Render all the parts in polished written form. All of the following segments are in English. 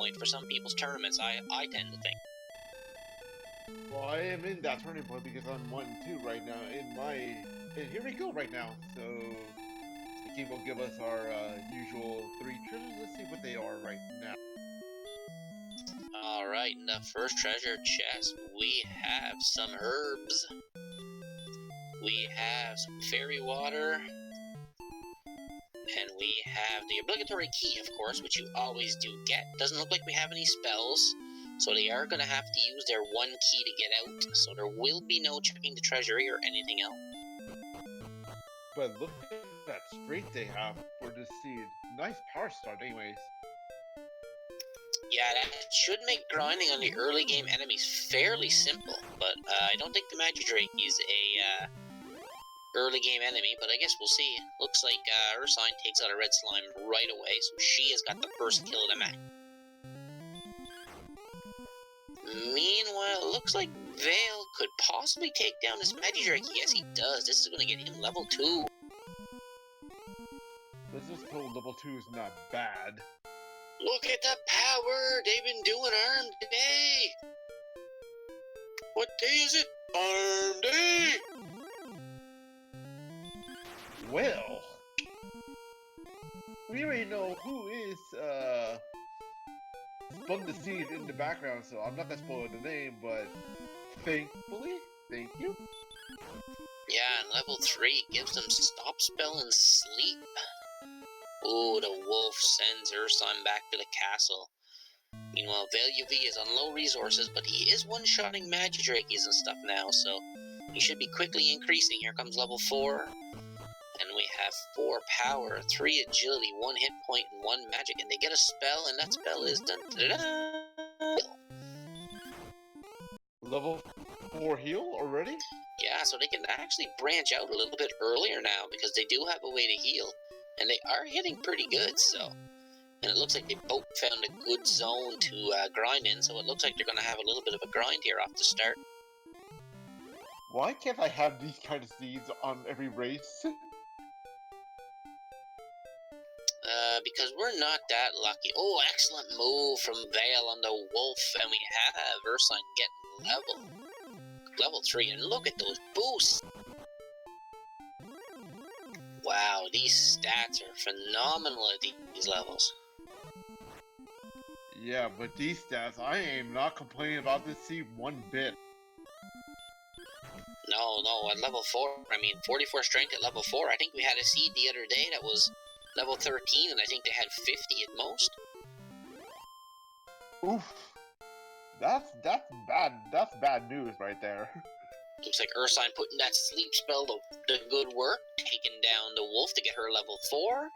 point for some people's tournaments, I tend to think. Well, I am in that turning point because I'm 1-2 right now and here we go right now. So the game will give us our usual 3 treasures. Let's see what they are right now. Alright, in the first treasure chest, we have some herbs. We have some fairy water. And we have the obligatory key, of course, which you always do get. Doesn't look like we have any spells, so they are going to have to use their 1 key to get out. So there will be no checking the treasury or anything else. But look at that strength they have for this seed. Nice power start anyways. Yeah, that should make grinding on the early game enemies fairly simple, but I don't think the Magidrake is a early game enemy, but I guess we'll see. Looks like Ursine takes out a red slime right away, so she has got the first kill of the match. Meanwhile, it looks like Vale could possibly take down this Magidrake. Yes, he does. This is going to get him level 2. Let's just hope level 2 is not bad. Look at the power they've been doing Arm Day. What day is it? Arm Day! Well, we already know who is spun the seed in the background, so I'm not gonna spoil the name, but thankfully, thank you. Yeah, and level 3 gives them stop spell and sleep. Ooh, the wolf sends Ursine back to the castle. Meanwhile, VaeluV is on low resources, but he is one-shotting Magidrakes and stuff now, so he should be quickly increasing. Here comes level 4. And we have 4 power, 3 agility, 1 hit point, and 1 magic. And they get a spell, and that spell is done. Level 4 heal already? Yeah, so they can actually branch out a little bit earlier now because they do have a way to heal. And they are hitting pretty good, so. And it looks like they both found a good zone to grind in, so it looks like they're going to have a little bit of a grind here off the start. Why can't I have these kind of seeds on every race? Because we're not that lucky. Oh, excellent move from Vale on the wolf, and we have Ursine getting level 3, and look at those boosts. Wow, these stats are phenomenal at these levels. Yeah, but these stats, I am not complaining about this seed one bit. No, at level 4, I mean, 44 strength at level 4. I think we had a seed the other day that was level 13, and I think they had 50 at most. Oof. That's bad. That's bad news right there. Looks like Ursine putting that sleep spell to good work, taking down the wolf to get her level 4.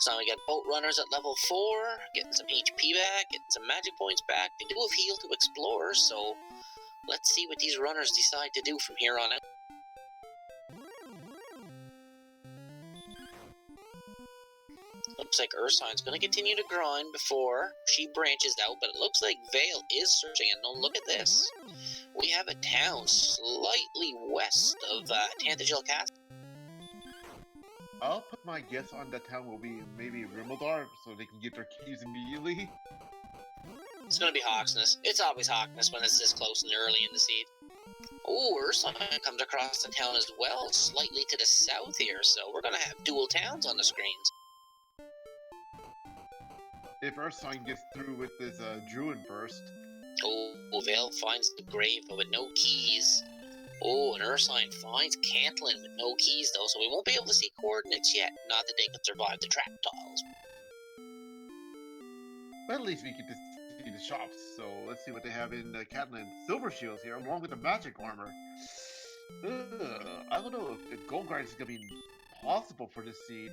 So now we got boat runners at level 4, getting some HP back, getting some magic points back. They do have heal to explorers, so let's see what these runners decide to do from here on out. Looks like Ursine's going to continue to grind before she branches out, but it looks like Vale is searching, and no, look at this. We have a town slightly west of Tanthagil Castle. I'll put my guess on that town will be maybe Rimmildar, so they can get their keys immediately. It's going to be Hawksness. It's always Hawksness when it's this close and early in the seed. Oh, Ursine comes across the town as well, slightly to the south here, so we're going to have dual towns on the screens. If Ursine gets through with this Druid burst. Oh, Vale finds the grave but with no keys. Oh, and Ursine finds Cantlin with no keys though, so we won't be able to see coordinates yet. Not that they can survive the trap tiles. But at least we get to see the shops, so let's see what they have in Cantlin. Silver shields here, along with the magic armor. I don't know if the gold guard is going to be possible for this seed.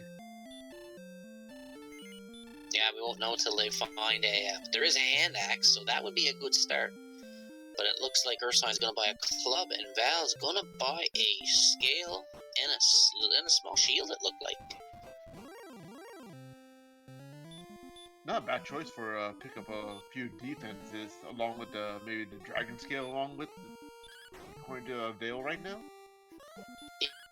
Yeah, we won't know until they find there is a hand axe, so that would be a good start. But it looks like Ursine's going to buy a club, and Val's going to buy a scale and a small shield, it looked like. Not a bad choice for pick up a few defenses, along with maybe the dragon scale, along with, according to Vale right now.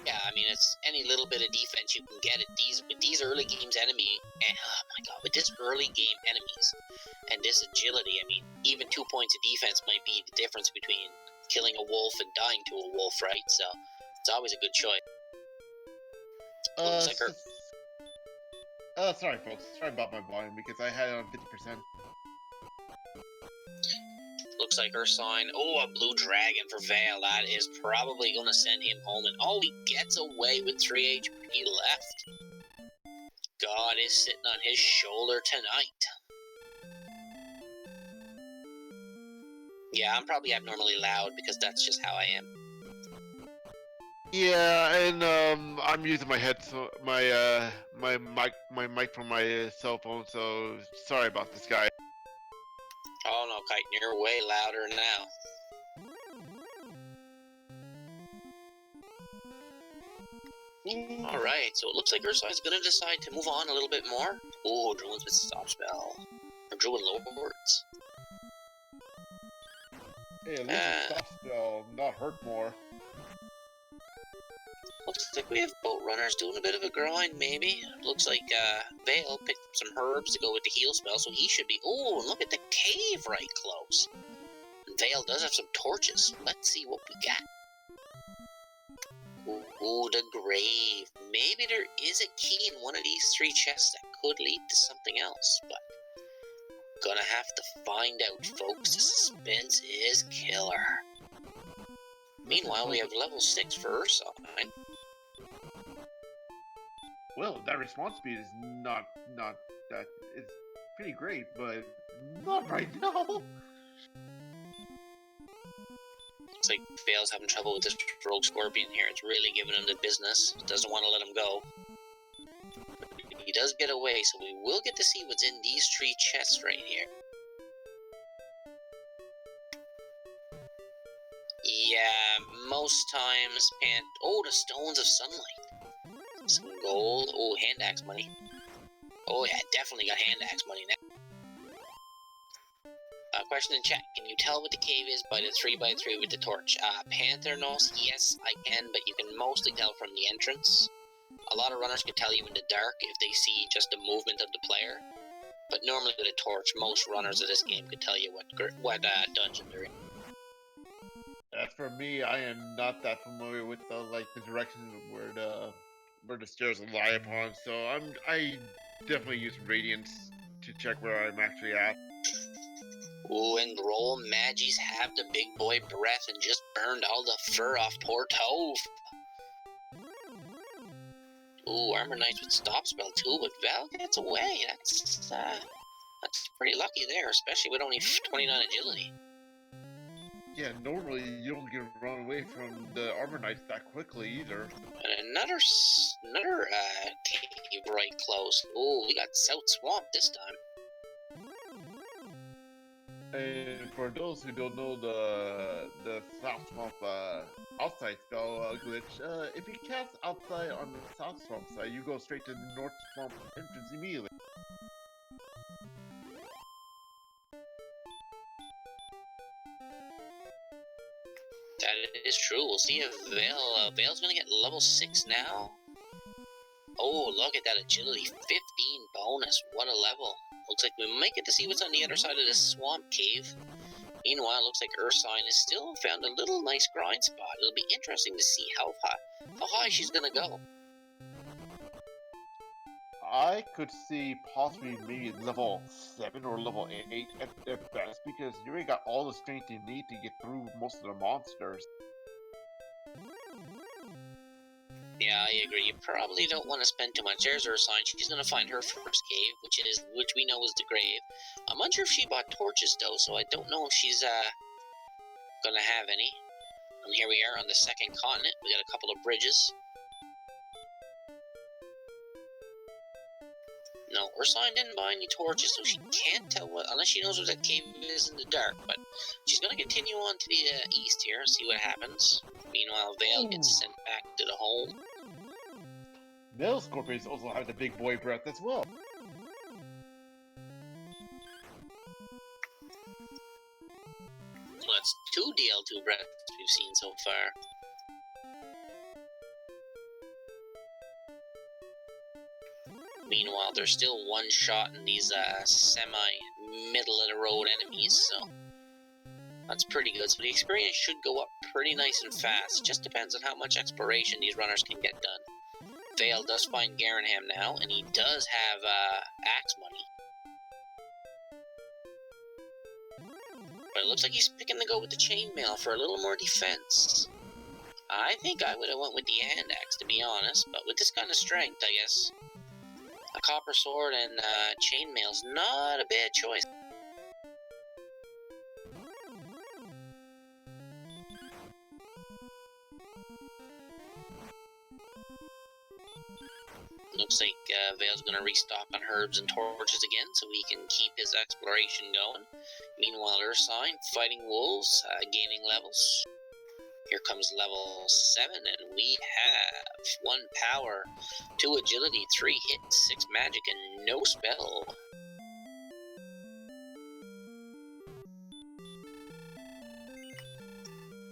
Yeah, I mean, it's any little bit of defense you can get with these early games enemy, and oh my god, with this early game enemies and this agility, I mean, even 2 points of defense might be the difference between killing a wolf and dying to a wolf, right? So it's always a good choice. Looks like her. Sorry folks, sorry about my volume because I had it on 50%. Looks like Ursine. Oh, a blue dragon for Vale. That is probably going to send him home. And oh, he gets away with 3 HP left. God is sitting on his shoulder tonight. Yeah, I'm probably abnormally loud because that's just how I am. Yeah, and I'm using my my mic from my cell phone, so sorry about this, guy. Oh no, Kite, you're way louder now. Alright, so it looks like Ursine's gonna decide to move on a little bit more. Oh, Druid's with Stop Spell. Or Druid Lords. Hey, at least Stop Spell, not hurt more. Looks like we have boat runners doing a bit of a grind, maybe. Looks like Vale picked up some herbs to go with the heal spell, so he should be... Oh, look at the cave right close. And Vale does have some torches. Let's see what we got. Ooh, the grave. Maybe there is a key in one of these 3 chests that could lead to something else, but gonna have to find out, folks. The suspense is killer. Meanwhile, we have level 6 for Ursine. Well, that response speed is not that. It's pretty great, but not right now. Looks like Vale's having trouble with this rogue scorpion here. It's really giving him the business. Doesn't want to let him go. He does get away, so we will get to see what's in these 3 chests right here. Yeah, most times, oh, the Stones of Sunlight. Some gold. Oh, hand axe money. Oh yeah, definitely got hand axe money now. Question in chat, can you tell what the cave is by the 3x3 with the torch? Panther knows, yes I can, but you can mostly tell from the entrance. A lot of runners can tell you in the dark if they see just the movement of the player. But normally with a torch, most runners of this game could tell you what dungeon they're in. As for me, I am not that familiar with the direction where the stairs lie upon, so I definitely use radiance to check where I'm actually at. Ooh, and roll Magis have the big boy breath and just burned all the fur off poor Tove. Ooh, Armor Knights with Stop Spell too, but Val gets away. That's pretty lucky there, especially with only 29 agility. Yeah, normally you don't get run away from the Armor Knights that quickly either. And another cave right close. Ooh, we got South Swamp this time. And for those who don't know the South Swamp outside spell glitch, if you cast outside on the South Swamp side, you go straight to the North Swamp entrance immediately. That is true. We'll see if Vale's gonna get level 6 now. Oh, look at that agility. 15 bonus. What a level. Looks like we might get to see what's on the other side of this swamp cave. Meanwhile, it looks like Ursine has still found a little nice grind spot. It'll be interesting to see how high she's gonna go. I could see possibly maybe level 7 or level 8 at best, because you already got all the strength you need to get through most of the monsters. Yeah, I agree. You probably don't want to spend too much. There's Ursine. She's gonna find her first cave, which we know is the grave. I'm unsure if she bought torches though, so I don't know if she's gonna have any. And here we are on the second continent. We got a couple of bridges. No, Ursine didn't buy any torches, so she can't tell unless she knows what that cave is in the dark. But she's gonna continue on to the east here and see what happens. Meanwhile, Vale gets sent back to the home. Male scorpions also have the big boy breath as well. So that's 2 DL2 breaths we've seen so far. Meanwhile, they're still one-shotting these semi-middle-of-the-road enemies, so that's pretty good. So the experience should go up pretty nice and fast. It just depends on how much exploration these runners can get done. Vael does find Garanham now, and he does have axe money. But it looks like he's picking to go with the chainmail for a little more defense. I think I would have went with the hand axe, to be honest, but with this kind of strength, I guess a copper sword and chainmail's not a bad choice. Looks like Vail's going to restock on herbs and torches again so he can keep his exploration going. Meanwhile, Ursine fighting wolves, gaining levels. Here comes level 7, and we have 1 power, 2 agility, 3 hit, 6 magic, and no spell.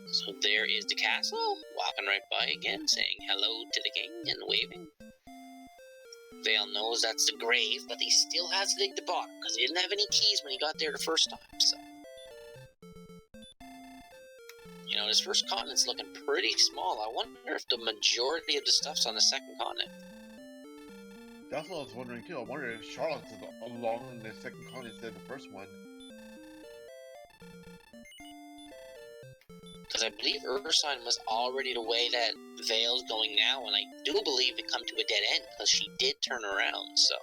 So there is the castle, walking right by again, saying hello to the king and waving. Vael knows that's the grave, but he still has to dig the bottom, because he didn't have any keys when he got there the first time, so. You know, this first continent's looking pretty small. I wonder if the majority of the stuff's on the second continent. That's what I was wondering too. I wonder if Charlotte's along the second continent instead of the first one. Because I believe Ursine was already the way that Vail's going now, and I do believe it come to a dead end, because she did turn around, so.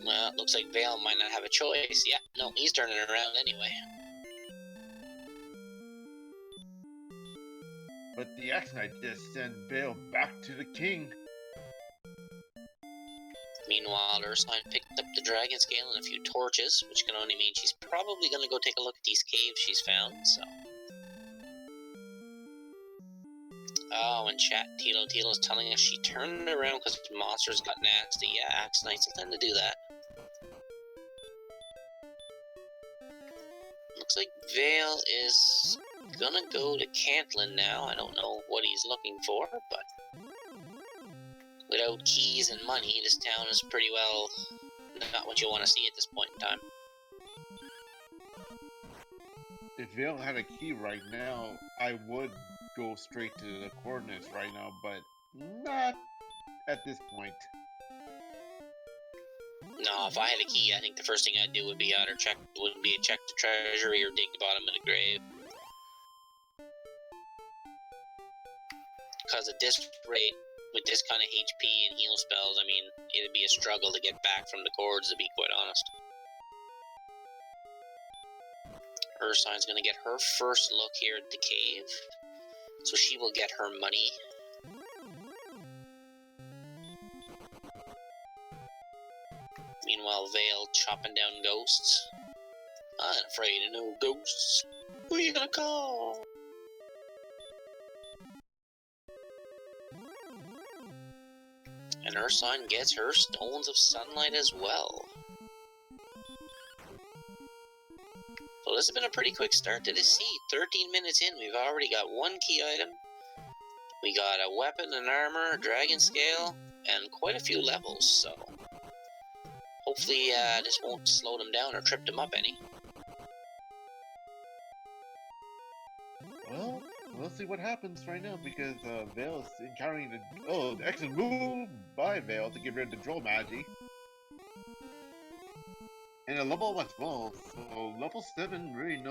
Well, it looks like Vail might not have a choice. Yeah, no, he's turning around anyway. But the Axe Knight just sent Vail back to the king. Meanwhile, Ursine picked up the dragon scale and a few torches, which can only mean she's probably going to go take a look at these caves she's found, so. Oh, and chat, Tito's telling us she turned around because monsters got nasty. Yeah, Axe Knights will tend to do that. Looks like Vail is gonna go to Cantlin now. I don't know what he's looking for, but without keys and money, this town is pretty well not what you want to see at this point in time. If Vail had a key right now, I would go straight to the coordinates right now, but not at this point. No, if I had a key, I think the first thing I'd do would be check the treasury or dig the bottom of the grave. Because at this rate, with this kind of HP and heal spells, I mean, it'd be a struggle to get back from the cords, to be quite honest. Ursine's gonna get her first look here at the cave, so she will get her money. Meanwhile, Vail chopping down ghosts. I'm not afraid of no ghosts. Who are you gonna call? And Ursine gets her stones of sunlight as well. So this has been a pretty quick start to the seed. 13 minutes in, we've already got 1 key item. We got a weapon, an armor, a dragon scale, and quite a few levels, so hopefully this won't slow them down or trip them up any. Well, we'll see what happens right now, because Vail is encountering the excellent move by Vail to get rid of the Droll Magi. And a level 1 as well, so level 7 really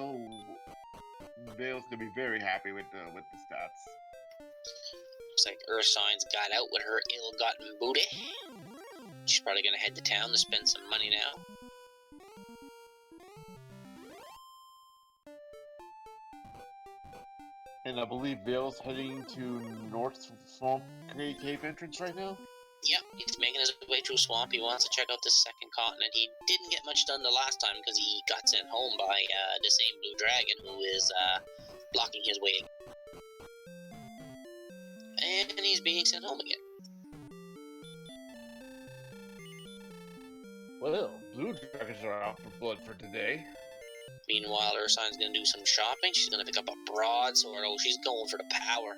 Vail's gonna be very happy with the stats. Looks like Ursine's got out with her ill-gotten booty. She's probably gonna head to town to spend some money now. And I believe Vail's heading to North Swamp Cave entrance right now? Yep, he's making his way through Swamp. He wants to check out the second continent. He didn't get much done the last time because he got sent home by the same blue dragon who is blocking his way. And he's being sent home again. Well, blue dragons are out for blood for today. Meanwhile, Ursine's gonna do some shopping. She's gonna pick up a broadsword. Oh, she's going for the power.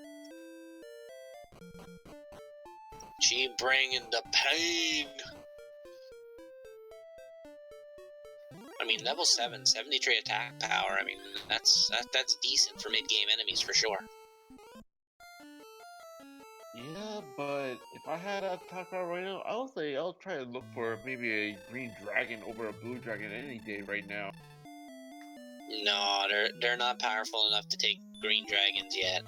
She bringing the pain. I mean, level 7, 73 attack power. I mean, that's decent for mid-game enemies for sure. Yeah, but if I had a attack power right now, I'll say I'll try to look for maybe a green dragon over a blue dragon any day right now. No, they're not powerful enough to take green dragons yet.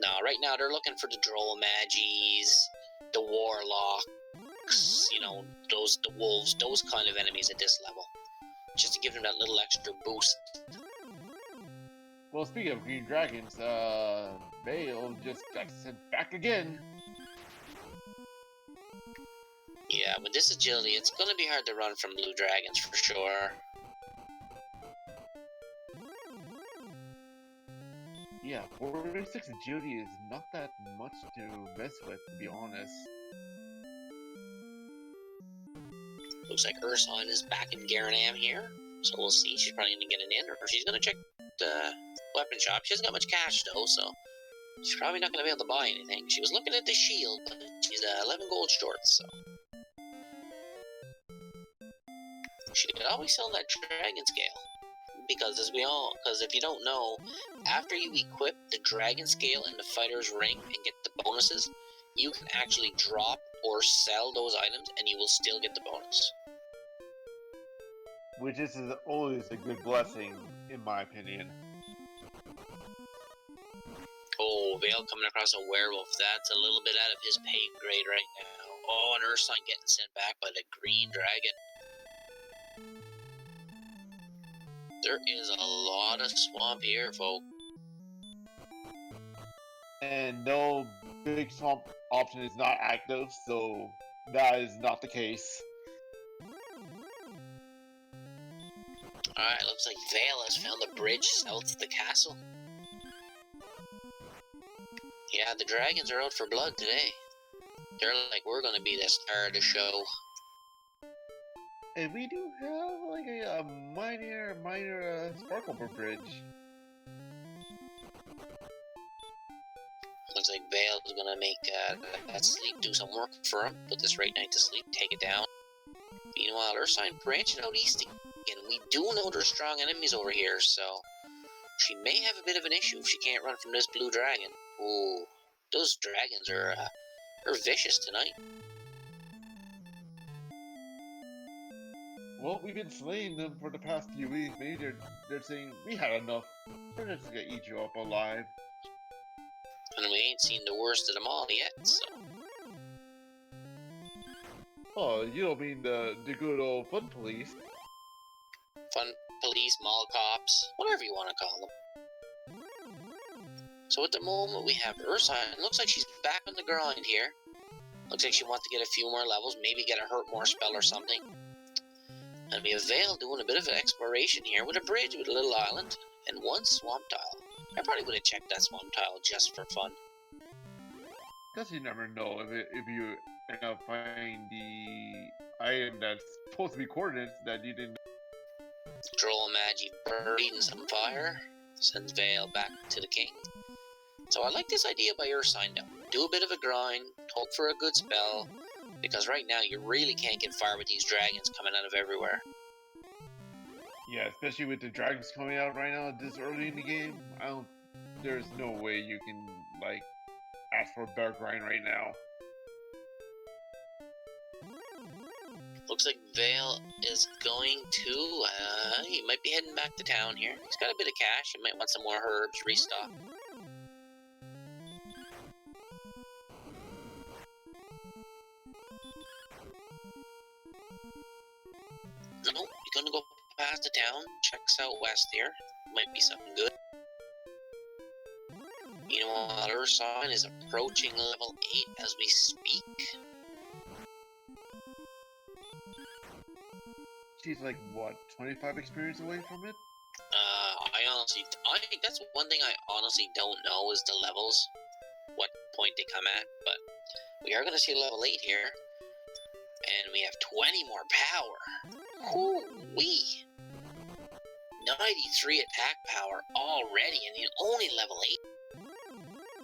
No, right now they're looking for the Droll Magis, the Warlocks, you know, the wolves, those kind of enemies at this level. Just to give them that little extra boost. Well, speaking of green dragons, Vale just got sent back again. Yeah, with this agility, it's gonna be hard to run from blue dragons for sure. Yeah, 46 agility is not that much to mess with, to be honest. Looks like Ursine is back in Garanam here, so we'll see. She's probably gonna get an in, or she's gonna check the weapon shop. She hasn't got much cash though, so she's probably not gonna be able to buy anything. She was looking at the shield, but she's 11 gold short, so she could always sell that dragon scale. Because because if you don't know, after you equip the dragon scale in the fighter's ring and get the bonuses, you can actually drop or sell those items and you will still get the bonus. Which is always a good blessing, in my opinion. Oh, Vale coming across a werewolf. That's a little bit out of his pay grade right now. Oh, and Ursine getting sent back by the green dragon. There is a lot of swamp here, folks. And no big swamp option is not active, so that is not the case. Alright, looks like Vale has found the bridge south of the castle. Yeah, the dragons are out for blood today. They're like, we're gonna be the star of the show. And we do have like a minor sparkle bridge. Looks like Vale's gonna make that sleep do some work for him. Put this right knight to sleep, take it down. Meanwhile, Ursine branching out east again. We do know there's strong enemies over here, so she may have a bit of an issue if she can't run from this blue dragon. Ooh, those dragons are vicious tonight. Well, we've been slaying them for the past few weeks. Maybe they're saying we had enough. We're just gonna eat you up alive. And we ain't seen the worst of them all yet, so. Oh, you don't mean the good old fun police? Fun police, mall cops, whatever you want to call them. So at the moment we have Ursine. Looks like she's back on the grind here. Looks like she wants to get a few more levels, maybe get a hurt more spell or something. And we have Vale doing a bit of an exploration here with a bridge with a little island and one swamp tile. I probably would have checked that swamp tile just for fun. Because you never know if you end up finding the item that's supposed to be coordinates that you didn't. Droll Magi breathing some fire, sends Vale back to the king. So I like this idea by Ursine though. Do a bit of a grind, hope for a good spell, because right now you really can't get far with these dragons coming out of everywhere. Yeah, especially with the dragons coming out right now this early in the game. There's no way you can like ask for a better grind right now. Looks like Vale is going to, he might be heading back to town here. He's got a bit of cash, he might want some more herbs, restock. No, he's gonna go past the town, check southwest here. Might be something good. Meanwhile, Ursine is approaching level 8 as we speak. She's like, what, 25 experience away from it? I think that's one thing I honestly don't know is the levels, what point they come at, but we are going to see level 8 here, and we have 20 more power. Hoo-wee! 93 attack power already, and you're only level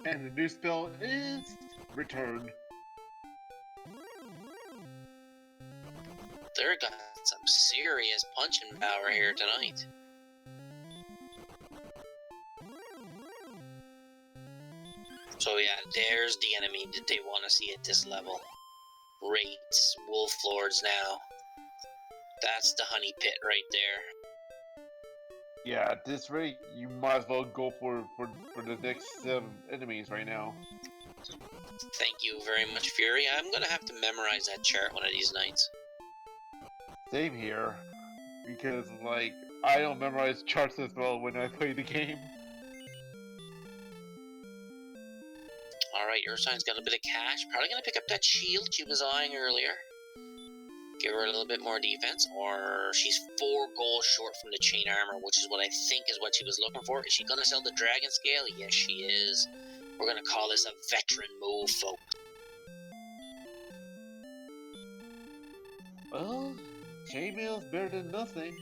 8. And the new spell is return. They're got some serious punching power here tonight. So yeah, there's the enemy that they want to see at this level. Wraiths, wolf lords now. That's the honey pit right there. Yeah, at this rate, you might as well go for the next enemies right now. Thank you very much, Fury. I'm gonna have to memorize that chart one of these nights. Same here, because like I don't memorize charts as well when I play the game. Alright, Ursine's got a bit of cash. Probably gonna pick up that shield she was eyeing earlier. Give her a little bit more defense, or she's 4 gold short from the chain armor, which is what I think is what she was looking for. Is she gonna sell the dragon scale? Yes, she is. We're gonna call this a veteran move, folks. Well, chainmail's better than nothing.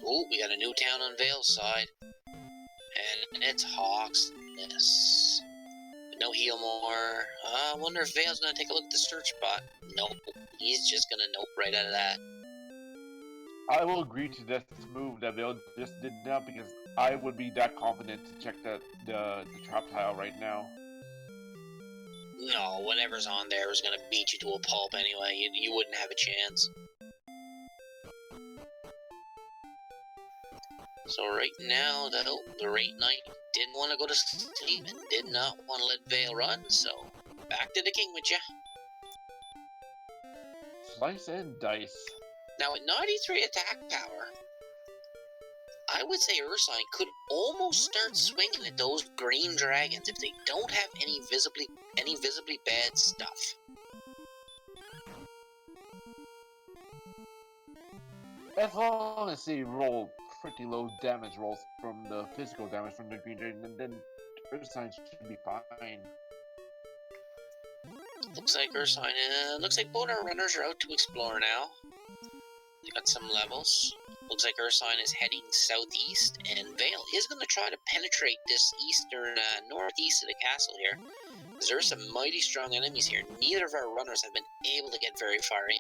Oh, we got a new town on Vale's side. And it's Hawksness. No heal more. I wonder if Vale's gonna take a look at the search spot. Nope. He's just gonna nope right out of that. I will agree to this move that Vale just did now because I would be that confident to check the trap tile right now. No, whatever's on there is gonna beat you to a pulp anyway. You wouldn't have a chance. So right now, though, the Wraith Knight didn't want to go to sleep and did not want to let Vale run, so back to the king with ya. Slice and dice. Now at 93 attack power, I would say Ursine could almost start swinging at those green dragons if they don't have any visibly bad stuff. As long as they roll pretty low damage rolls from the physical damage from the green dragon, then Ursine should be fine. Looks like Ursine, looks like both our runners are out to explore now. They got some levels. Looks like Ursine is heading southeast, and Vale is going to try to penetrate this eastern, northeast of the castle here. Because there are some mighty strong enemies here. Neither of our runners have been able to get very far in.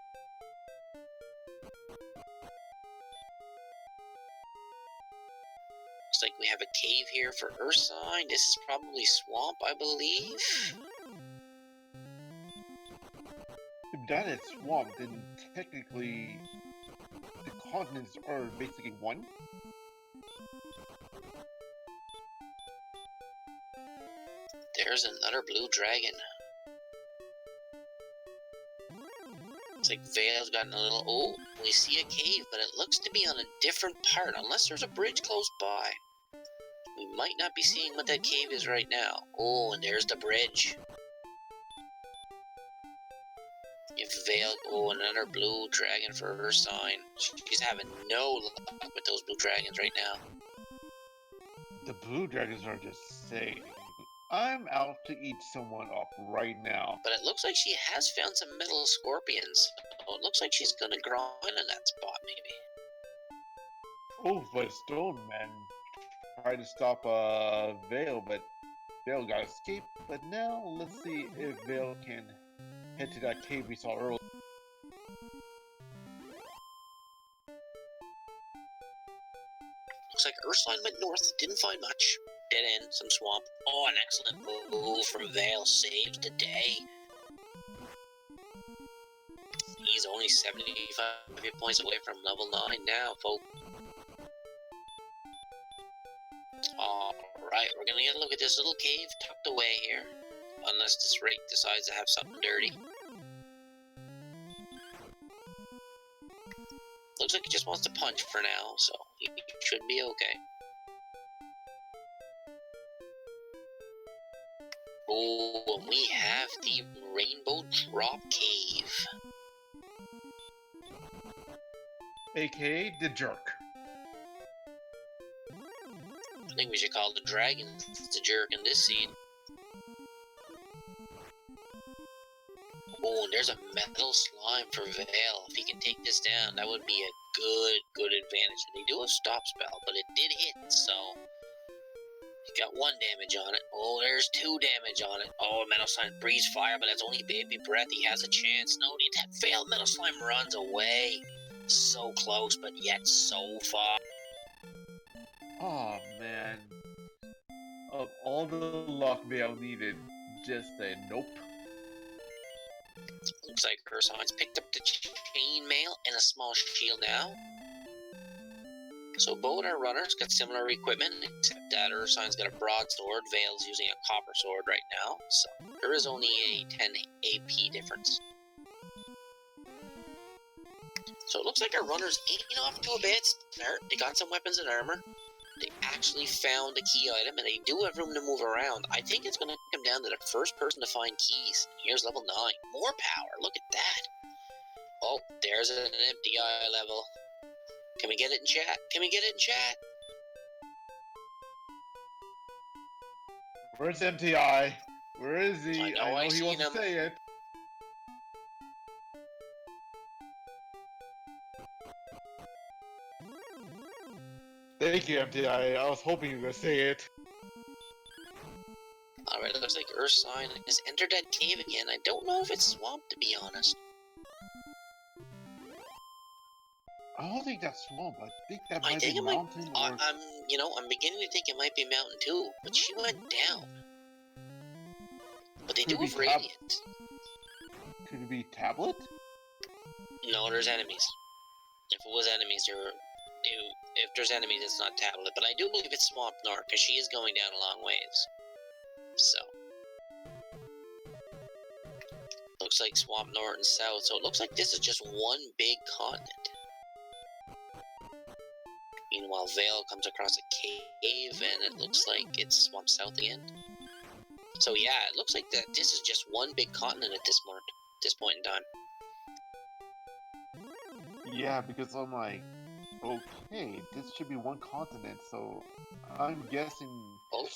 Looks like we have a cave here for Ursine. This is probably swamp, I believe. If that is swamp, then technically the continents are basically one. There's another blue dragon. Looks like Vale's gotten a little... Oh, we see a cave, but it looks to be on a different part, unless there's a bridge close by. We might not be seeing what that cave is right now. Oh, and there's the bridge. If Vale... Oh, another blue dragon for Ursine. She's having no luck with those blue dragons right now. The blue dragons are just saying, I'm out to eat someone up right now. But it looks like she has found some metal scorpions. So it looks like she's gonna grind in that spot, maybe. Oh, but Stone Man tried to stop Vale, but Vale got escaped. But now let's see if Vale can head to that cave we saw earlier. Looks like Ursine went north, didn't find much. Dead end, some swamp. Oh, an excellent move from Vale, saves the day. He's only 75 hit points away from level 9 now, folks. Alright, we're gonna get a look at this little cave tucked away here. Unless this Wraith decides to have something dirty. Looks like he just wants to punch for now, so he should be okay. Oh, and we have the Rainbow Drop Cave. AKA the Jerk. I think we should call the dragon the jerk in this scene. Oh, and there's a metal slime for Vale. If he can take this down, that would be a good advantage. And they do have stop spell, but it did hit, so Got 1 damage on it. Oh, there's 2 damage on it. Oh, Metal Slime breathes fire, but that's only baby breath. He has a chance. No, the attack failed. Metal Slime runs away. So close, but yet so far. Oh man. Of all the luck Vale needed, just a nope. Looks like Ursine's picked up the chainmail and a small shield now. So both our runners got similar equipment, except that Ursine's got a broadsword, Vale's using a copper sword right now, so there is only a 10 AP difference. So it looks like our runners ain't off to a bad start. They got some weapons and armor. They actually found a key item, and they do have room to move around. I think it's going to come down to the first person to find keys. Here's level 9. More power. Look at that. Oh, there's an empty eye level. Can we get it in chat? Can we get it in chat? Where's MTI? Where is he? I I know he seen wants to him. say it. Thank you, MTI. I was hoping you were gonna say it. Alright, looks like Ursine has entered that cave again. I don't know if it's swamp, to be honest. I don't think that's swamp. I think that I might think be it might. mountain or... I'm beginning to think it might be mountain too. But she went down. But they do Could be have radiant. Could it be tablet? No, there's enemies. If it was enemies, if there's enemies, it's not tablet. But I do believe it's swamp north because she is going down a long ways. So looks like swamp north and south. So it looks like this is just one big continent. Meanwhile, Vale comes across a cave, and it looks like it's swamp south again. So yeah, it looks like that this is just one big continent at this point in time. Yeah, because I'm like, okay, this should be one continent, so I'm guessing... Oh,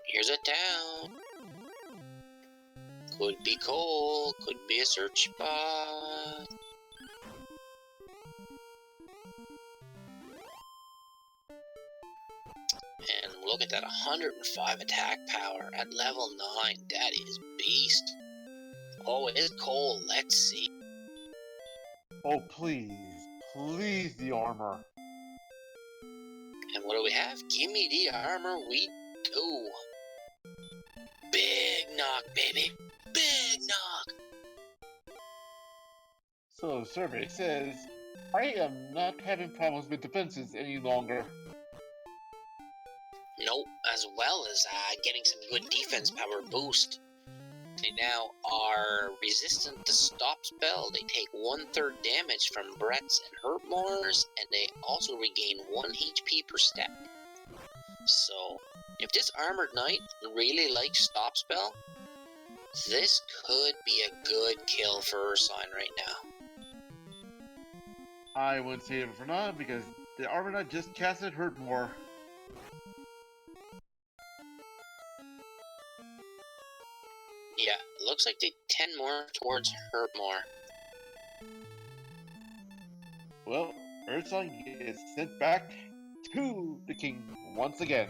here's a town. Could be coal, could be a search spot. And look at that, 105 attack power at level 9. That is beast. Oh, it is coal. Let's see. Oh, please. Please, the armor. And what do we have? Give me the armor, we do. Big knock, baby. Big knock. So the survey says, I am not having problems with defenses any longer. Nope, as well as getting some good defense power boost. They now are resistant to stop spell. They take 1/3 damage from Brett's and Hurtmore's, and they also regain 1 HP per step. So, if this Armored Knight really likes stop spell, this could be a good kill for Ursine right now. I wouldn't say it for now because the armor knight just casted Hurtmore. Yeah, looks like they tend more towards Hurtmore. Well, Ursine is sent back to the king once again.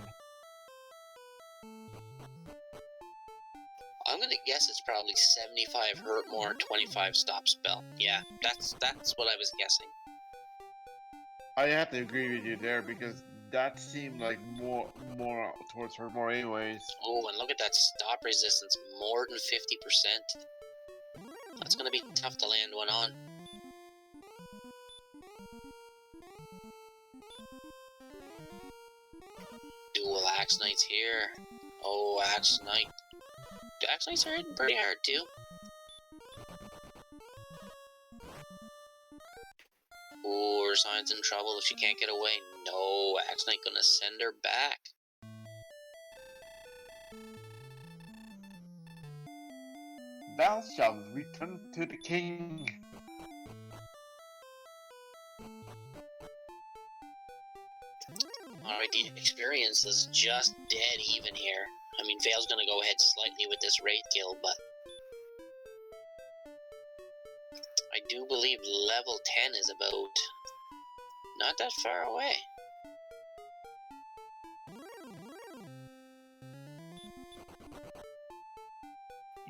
I'm gonna guess it's probably 75 Hurtmore, 25 stop spell. Yeah, that's what I was guessing. I have to agree with you there because that seemed like more towards Hurtmore anyways. Oh, and look at that stop resistance, more than 50%. That's gonna be tough to land one on. Dual Axe Knights here. Oh, Axe Knight. The Axe Knights are hitting pretty hard too. Ooh, Ursine's in trouble if she can't get away. No, Axe Knight gonna send her back. Thou shalt return to the king. Alright, the experience is just dead even here. I mean, Vale's gonna go ahead slightly with this Wraith kill, but I do believe level 10 is about not that far away.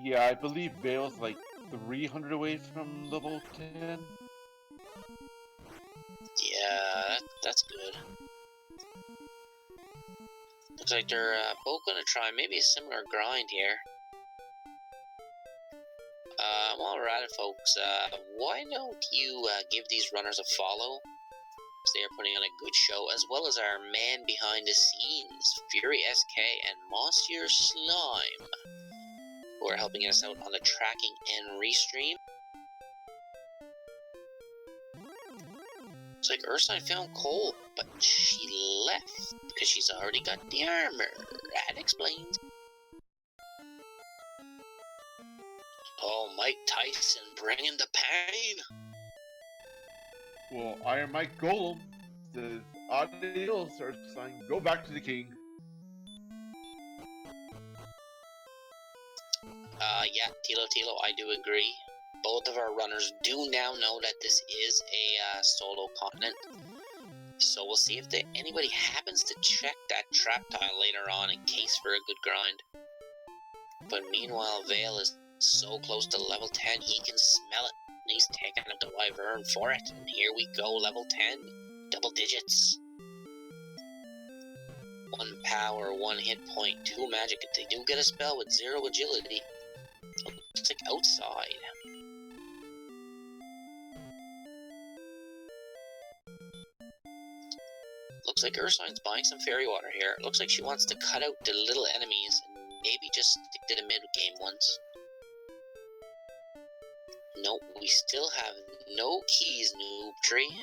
Yeah, I believe Vale's like 300 away from level 10. Yeah, that's good. Looks like they're both gonna try maybe a similar grind here. While we're at it, folks, why don't you give these runners a follow? They are putting on a good show, as well as our man behind the scenes, Fury SK and Monsieur Slime, who are helping us out on the tracking and restream. Looks like Ursine found Cole, but she left because she's already got the armor. That explains. Oh, Mike Tyson bringing the pain. Well, Iron Mike Golem says, adios, Ursine, go back to the king. Yeah, Tilo, I do agree. Both of our runners do now know that this is a solo continent. So we'll see if anybody happens to check that trap tile later on in case for a good grind. But meanwhile, Vale is so close to level 10, he can smell it. And he's taking out the Wyvern for it. And here we go, level 10. Double digits. 1 power, 1 hit point, 2 magic. They do get a spell with 0 agility. Looks like outside. Looks like Ursine's buying some fairy water here. Looks like she wants to cut out the little enemies and maybe just stick to the mid game once. Nope, we still have no keys, Noob Tree.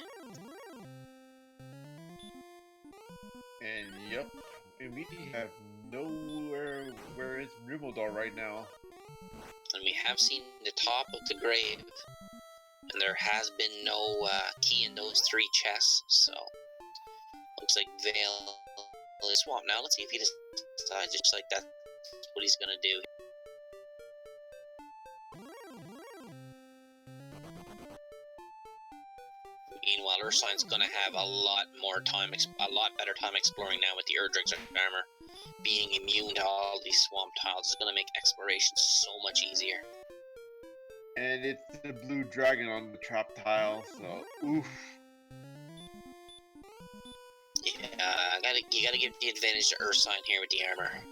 And yep, and we have nowhere where is Rumaldar right now. And we have seen the top of the grave. And there has been no key in those 3 chests, so looks like Vale is swamped. Now let's see if he decides just like that's what he's gonna do. Meanwhile, Ursine's gonna have a lot better time exploring now with the Erdrig's armor. Being immune to all these swamp tiles is gonna make exploration so much easier. And it's the blue dragon on the trap tile, so oof. Yeah, you gotta give the advantage to Ursine here with the armor.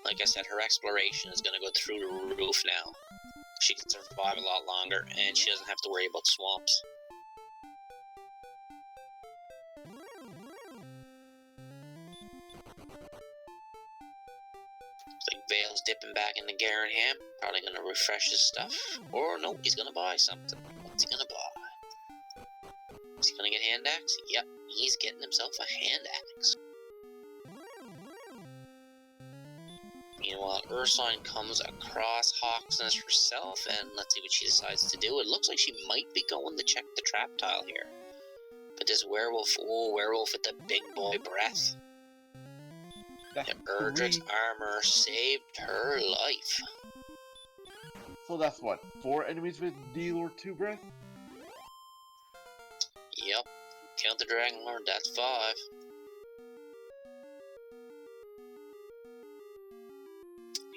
Like I said, her exploration is gonna go through the roof now. She can survive a lot longer, and she doesn't have to worry about swamps. Looks like Vale's dipping back into Garenham. Probably gonna refresh his stuff. Or no, he's gonna buy something. What's he gonna buy? Is he gonna get hand axe? Yep, he's getting himself a hand axe. Meanwhile, Ursine comes across Hawksness herself, and let's see what she decides to do. It looks like she might be going to check the trap tile here. But this werewolf, werewolf with the big boy breath. The Erdrick's armor saved her life. So that's what, 4 enemies with deal or 2 breath? Yep. Count the Dragon Lord, that's 5.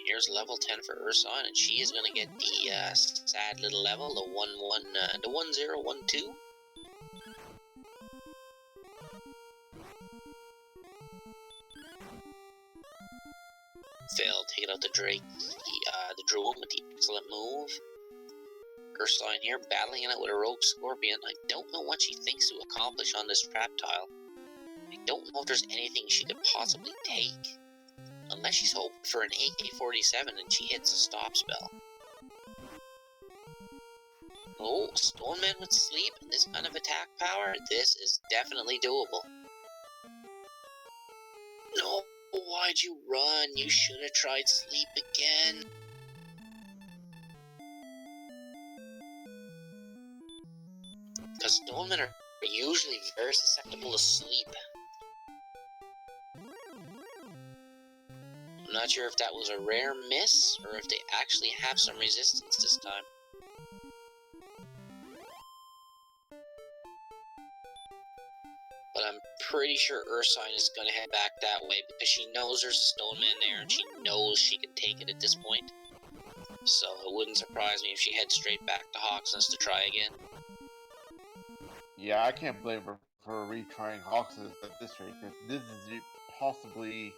Here's level 10 for Ursine, and she is going to get the sad little level, the 1012. Failed, taking out the Drake, the Droom with the excellent move. Ursine here, battling it out with a Rogue Scorpion. I don't know what she thinks to accomplish on this trap tile. I don't know if there's anything she could possibly take. Unless she's hoping for an AK-47 and she hits a stop spell. Oh, Stoneman with sleep and this kind of attack power, this is definitely doable. No, why'd you run? You should have tried sleep again. Because Stonemen are usually very susceptible to sleep. I'm not sure if that was a rare miss, or if they actually have some resistance this time. But I'm pretty sure Ursine is going to head back that way, because she knows there's a Stoneman there, and she knows she can take it at this point. So it wouldn't surprise me if she heads straight back to Hawksness to try again. Yeah, I can't blame her for retrying Hawksness at this rate, because this is possibly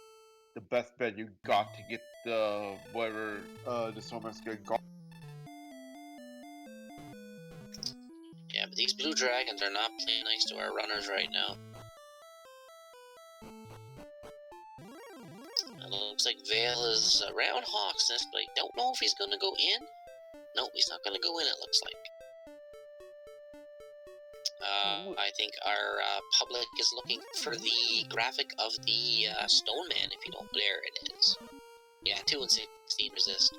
the best bet you got to get the whatever the Storm's good. Yeah, but these blue dragons are not playing nice to our runners right now. And it looks like Vale is around Hawksness, but I don't know if he's going to go in. Nope, he's not going to go in, it looks like. I think our public is looking for the graphic of the Stone Man, if you don't. There it is. Yeah, 2 and 16 resist.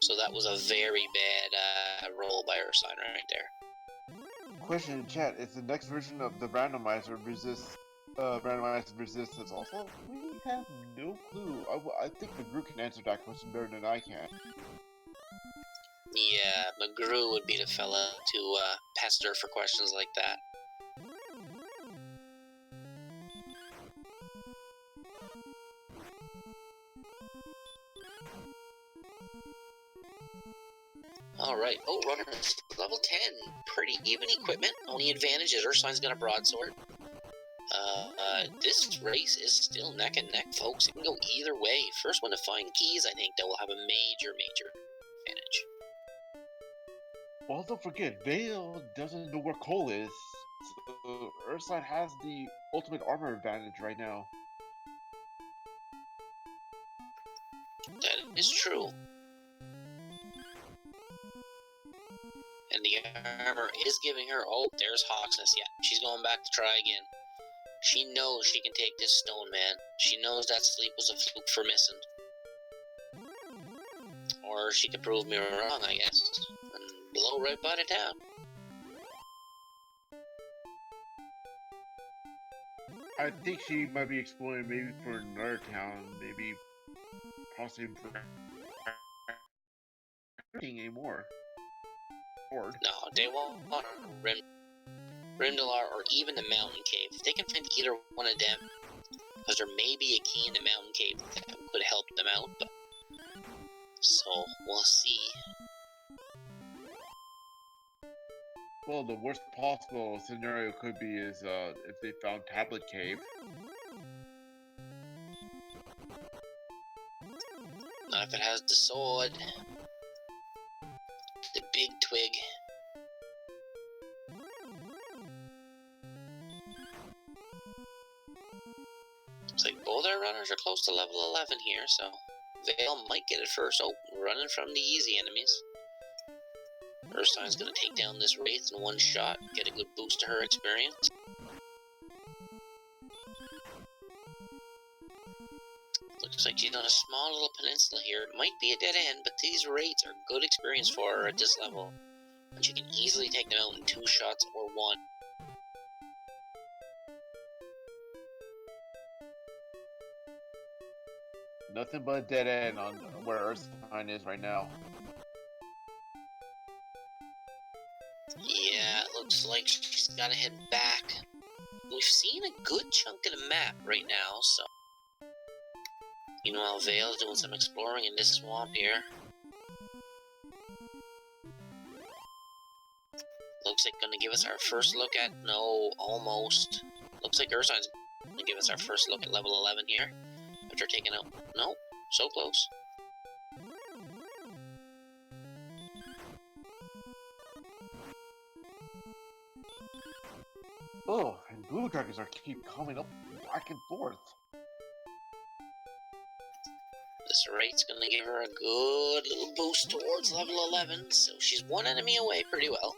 So that was a very bad roll by Ursine right there. Question in chat: is the next version of the randomizer randomized resistance also? We have no clue. I think the group can answer that question better than I can. Yeah, McGrew would be the fella to pester for questions like that. Alright, oh, runners, level 10. Pretty even equipment. Only advantage is Ursine's got a broadsword. This race is still neck and neck, folks. It can go either way. First one to find keys, I think, that will have a major advantage. Well, don't forget, Vale doesn't know where Cole is, so Ursine has the ultimate armor advantage right now. That is true. And the armor is giving her... Oh, there's Hawksness. Yeah, she's going back to try again. She knows she can take this Stone Man. She knows that sleep was a fluke for missing. Or she could prove me wrong, I guess, and blow right by the town. I think she might be exploring maybe for another town, maybe possibly anymore. No, they won't want Rimdalar or even the Mountain Cave. If they can find either one of them, because there may be a key in the Mountain Cave that could help them out, but... So, we'll see. Well, the worst possible scenario could be is if they found Tablet Cave. Not if it has the sword. The big twig. Looks like both our runners are close to level 11 here, so Vale might get it first. Oh, running from the easy enemies. Ursine's gonna take down this Wraith in one shot, get a good boost to her experience. Looks like she's on a small little peninsula here. It might be a dead end, but these Wraiths are good experience for her at this level. And she can easily take them out in 2 shots or 1. Nothing but a dead end on where Ursine is right now. Yeah, it looks like she's gotta head back. We've seen a good chunk of the map right now, so... Meanwhile, Vale's doing some exploring in this swamp here. Looks like gonna give us our first look at... No, almost. Looks like Ursine's gonna give us our first look at level 11 here. After taking out... Nope, so close. Oh, and blue dragons are keep coming up back and forth. This Wraith's gonna give her a good little boost towards level 11, so she's one enemy away pretty well.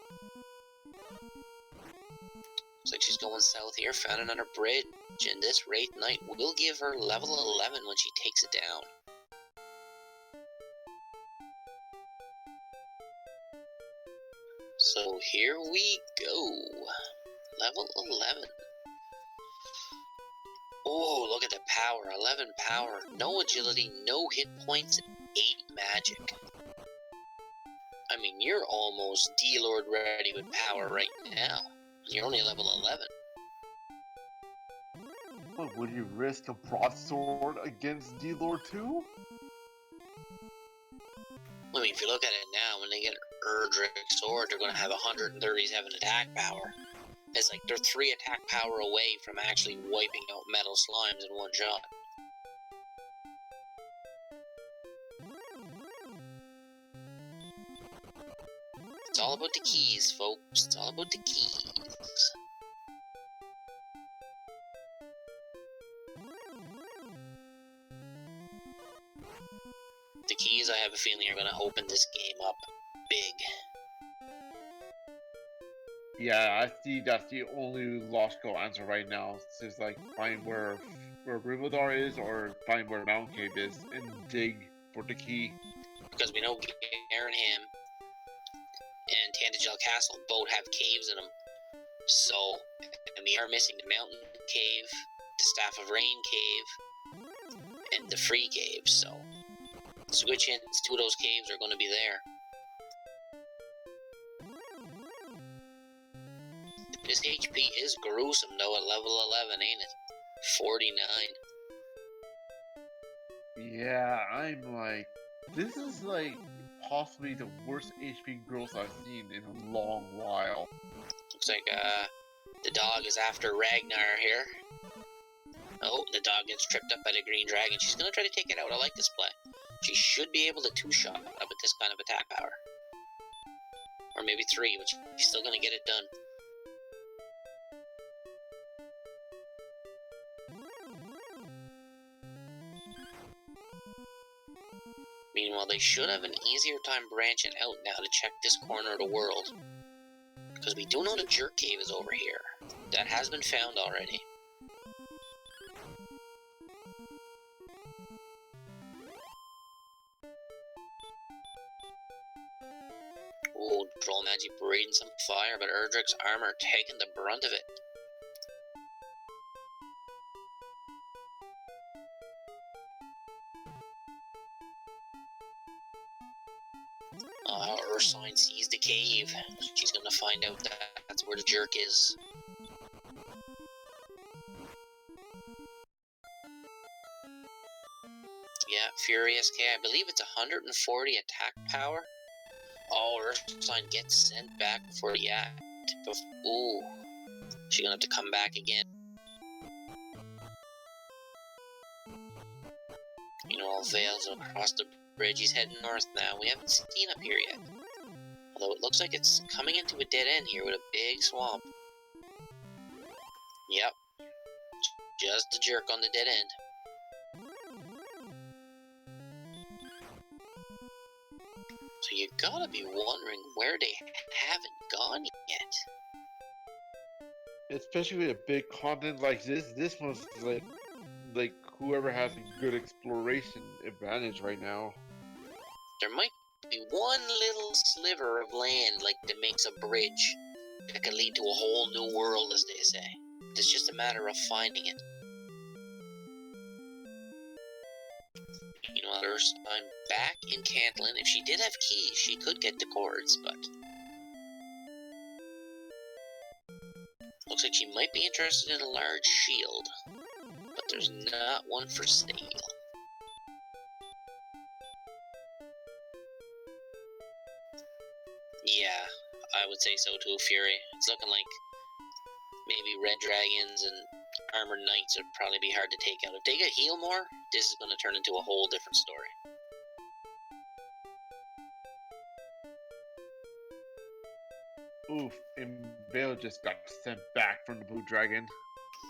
Looks like she's going south here, found another bridge, and this Wraith Knight will give her level 11 when she takes it down. So here we go. Level 11. Oh, look at the power. 11 power. No agility, no hit points, 8 magic. I mean, you're almost D-Lord ready with power right now. You're only level 11. But would you risk a broadsword against D-Lord too? if you look at it now, when they get Erdrick Sword, they're going to have 137 attack power. It's like they're 3 attack power away from actually wiping out metal slimes in one shot. It's all about the keys, folks. It's all about the keys. The keys, I have a feeling, are going to open this game up big. Yeah, I see that's the only logical answer right now. It's like find where Rivaldar is or find where Mountain Cave is and dig for the key. Because we know Garenham and Tantagel Castle both have caves in them. So, and we are missing the Mountain Cave, the Staff of Rain Cave, and the Free Cave, so there's a good chance 2 of those caves are going to be there. This HP is gruesome though at level 11, ain't it? 49. Yeah, I'm like, this is like possibly the worst HP growth I've seen in a long while. Looks like the dog is after Ragnar here. Oh, the dog gets tripped up by the green dragon. She's going to try to take it out. I like this play. She should be able to 2-shot up with this kind of attack power. Or maybe 3, but she's still going to get it done. Meanwhile, they should have an easier time branching out now to check this corner of the world. Because we do know the Jerk Cave is over here. That has been found already. Ooh, Troll Magi breathing some fire, but Erdrick's armor taking the brunt of it. Ursine sees the cave. She's gonna find out that that's where the Jerk is. Yeah, Furious K. I believe it's 140 attack power. Oh, Ursine gets sent back before the act. Ooh. She's gonna have to come back again. You know, all Vale's across the bridge. He's heading north now. We haven't seen up here yet. Although it looks like it's coming into a dead end here with a big swamp. Yep. Just the Jerk on the dead end. So you gotta be wondering where they haven't gone yet. Especially with a big continent like this one's like whoever has a good exploration advantage right now. There might be one little sliver of land like that makes a bridge that could lead to a whole new world, as they say. It's just a matter of finding it. You know, I'm back in Cantland. If she did have keys, she could get the cords, but looks like she might be interested in a large shield, but there's not one for sale. Yeah, I would say so too, Fury. It's looking like maybe red dragons and armored knights would probably be hard to take out. If they get heal more, this is going to turn into a whole different story. Oof, and Vale just got sent back from the blue dragon.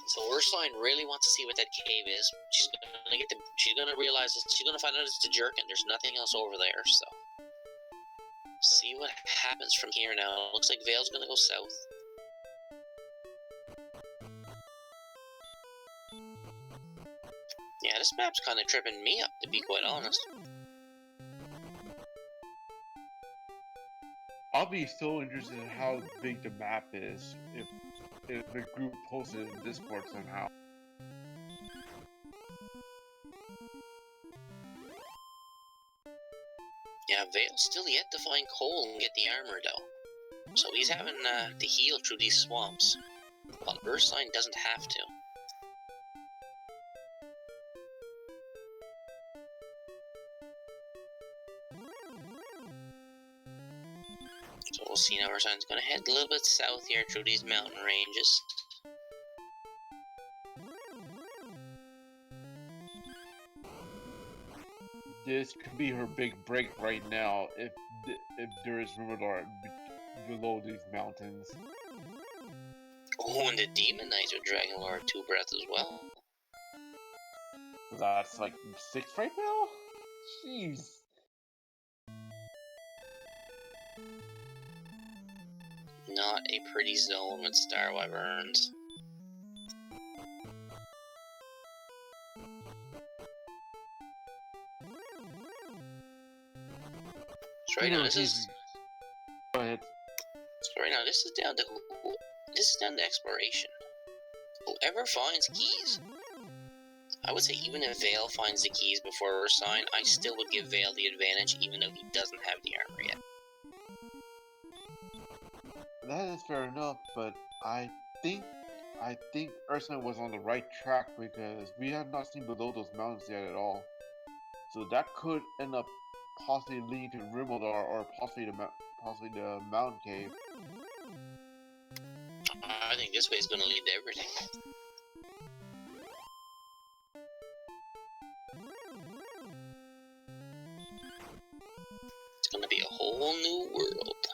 So Ursine really wants to see what that cave is. She's gonna realize that she's gonna find out it's the Jerk and there's nothing else over there, so see what happens from here now. Looks like Vale's gonna go south. Yeah, this map's kinda tripping me up, to be quite honest. I'll be so interested in how big the map is if the group posted it in Discord somehow. Yeah, Vale's still yet to find Cole and get the armor though. So he's having to heal through these swamps. While Ursine doesn't have to. we'll see now. Ursine's gonna head a little bit south here through these mountain ranges. This could be her big break right now if there is Rumadar below these mountains. Oh, and the Demon Knights are dragging Laura 2 breath as well. That's like 6 right now? Jeez. Not a pretty zone with Star Wyverns. So right now this is. Go ahead. So right now this is down to exploration. Whoever finds keys. I would say even if Vale finds the keys before Ursine, I still would give Vale the advantage even though he doesn't have the armor yet. That is fair enough, but I think Ursine was on the right track because we have not seen below those mountains yet at all. So that could end up possibly leading to Rimaldar or possibly the mountain cave. I think this way is going to lead to everything. It's going to be a whole new world.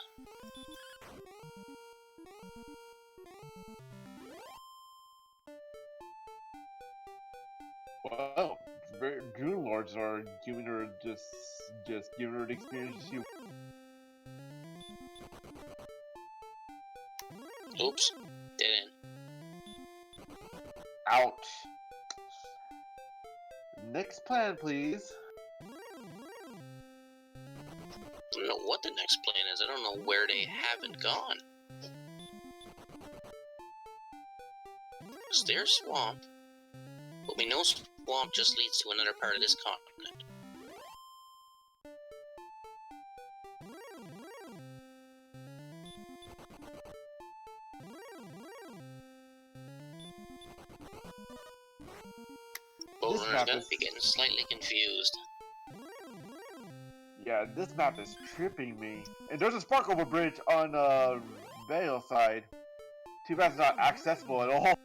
Well, June Lords are giving her just giving her the experience she. Oops, dead end. Ouch. Next plan, please. I don't know what the next plan is. I don't know where they haven't gone. There's swamp, but we know swamp just leads to another part of this continent. Bowrunner's gonna be getting slightly confused. Yeah, this map is tripping me. And there's a Sparkover bridge on Vale side. Too bad it's not accessible at all.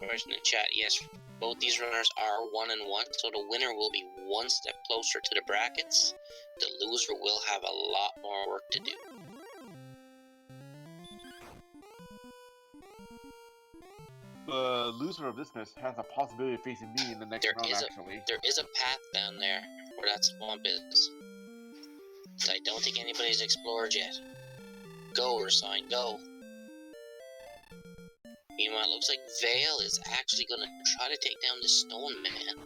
Question in chat, yes, both these runners are 1 and 1, so the winner will be one step closer to the brackets. The loser will have a lot more work to do. The loser of this match has a possibility of facing me in the next round, actually. There is a path down there where that swamp is. That I don't think anybody's explored yet. Go, Ursine, go. Meanwhile, it looks like Vale is actually going to try to take down the Stone Man.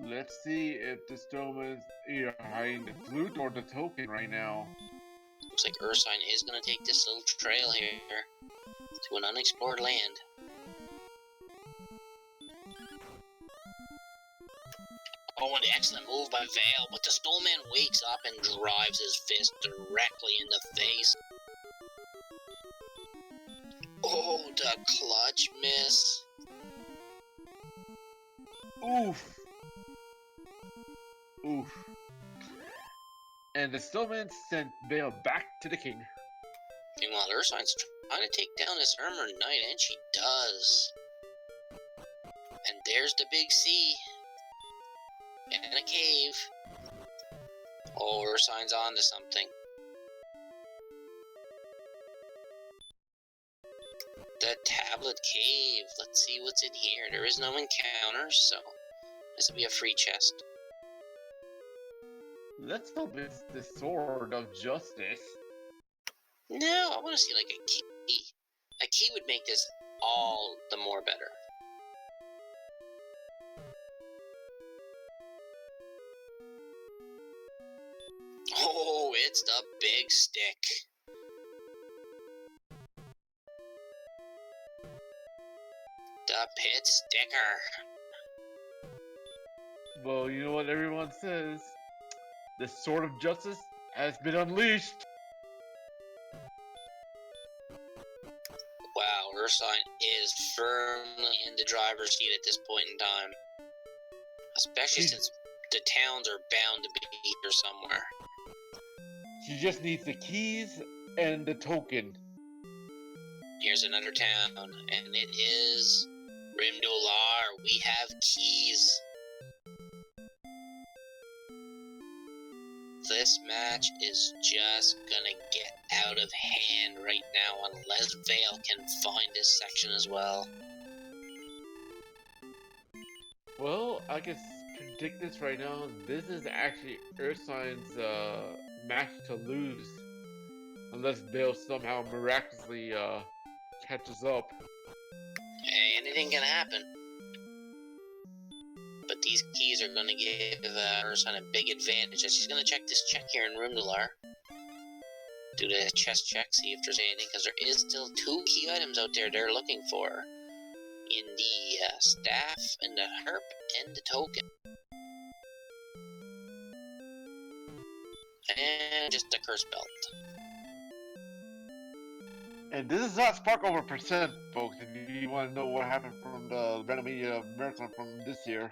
Let's see if the Stone Man is either hiding the flute or the token right now. Looks like Ursine is going to take this little trail here to an unexplored land. Oh, an excellent move by Vale, but the Stone Man wakes up and drives his fist directly in the face. Oh, the clutch miss. Oof. Oof. And the Stillman sent Vale back to the king. Meanwhile, Ursine's trying to take down this Armored Knight, and she does. And there's the big sea. And a cave. Oh, Ursine's on to something. The Tablet Cave. Let's see what's in here. There is no encounters, so this will be a free chest. Let's hope it's the Sword of Justice. No, I want to see like a key. A key would make this all the more better. Oh, it's the big stick. The pit sticker. Well, you know what everyone says. The Sword of Justice has been unleashed. Wow, Ursine is firmly in the driver's seat at this point in time. Especially since the towns are bound to be here somewhere. She just needs the keys and the token. Here's another town, and it is Rimdolar. We have keys. This match is just gonna get out of hand right now unless Vale can find this section as well. Well, I can predict this right now. This is actually Ursine's match to lose. Unless Vale somehow miraculously catches up. Hey, anything can happen. But these keys are going to give Ursine a big advantage. She's going to check this check here in Rimdolar. Do the chest check, see if there's anything, because there is still 2 key items out there they're looking for. In the staff, and the harp, and the token. And just the curse belt. And this is not Spark over percent, folks, if you want to know what happened from the Randomizer marathon from this year.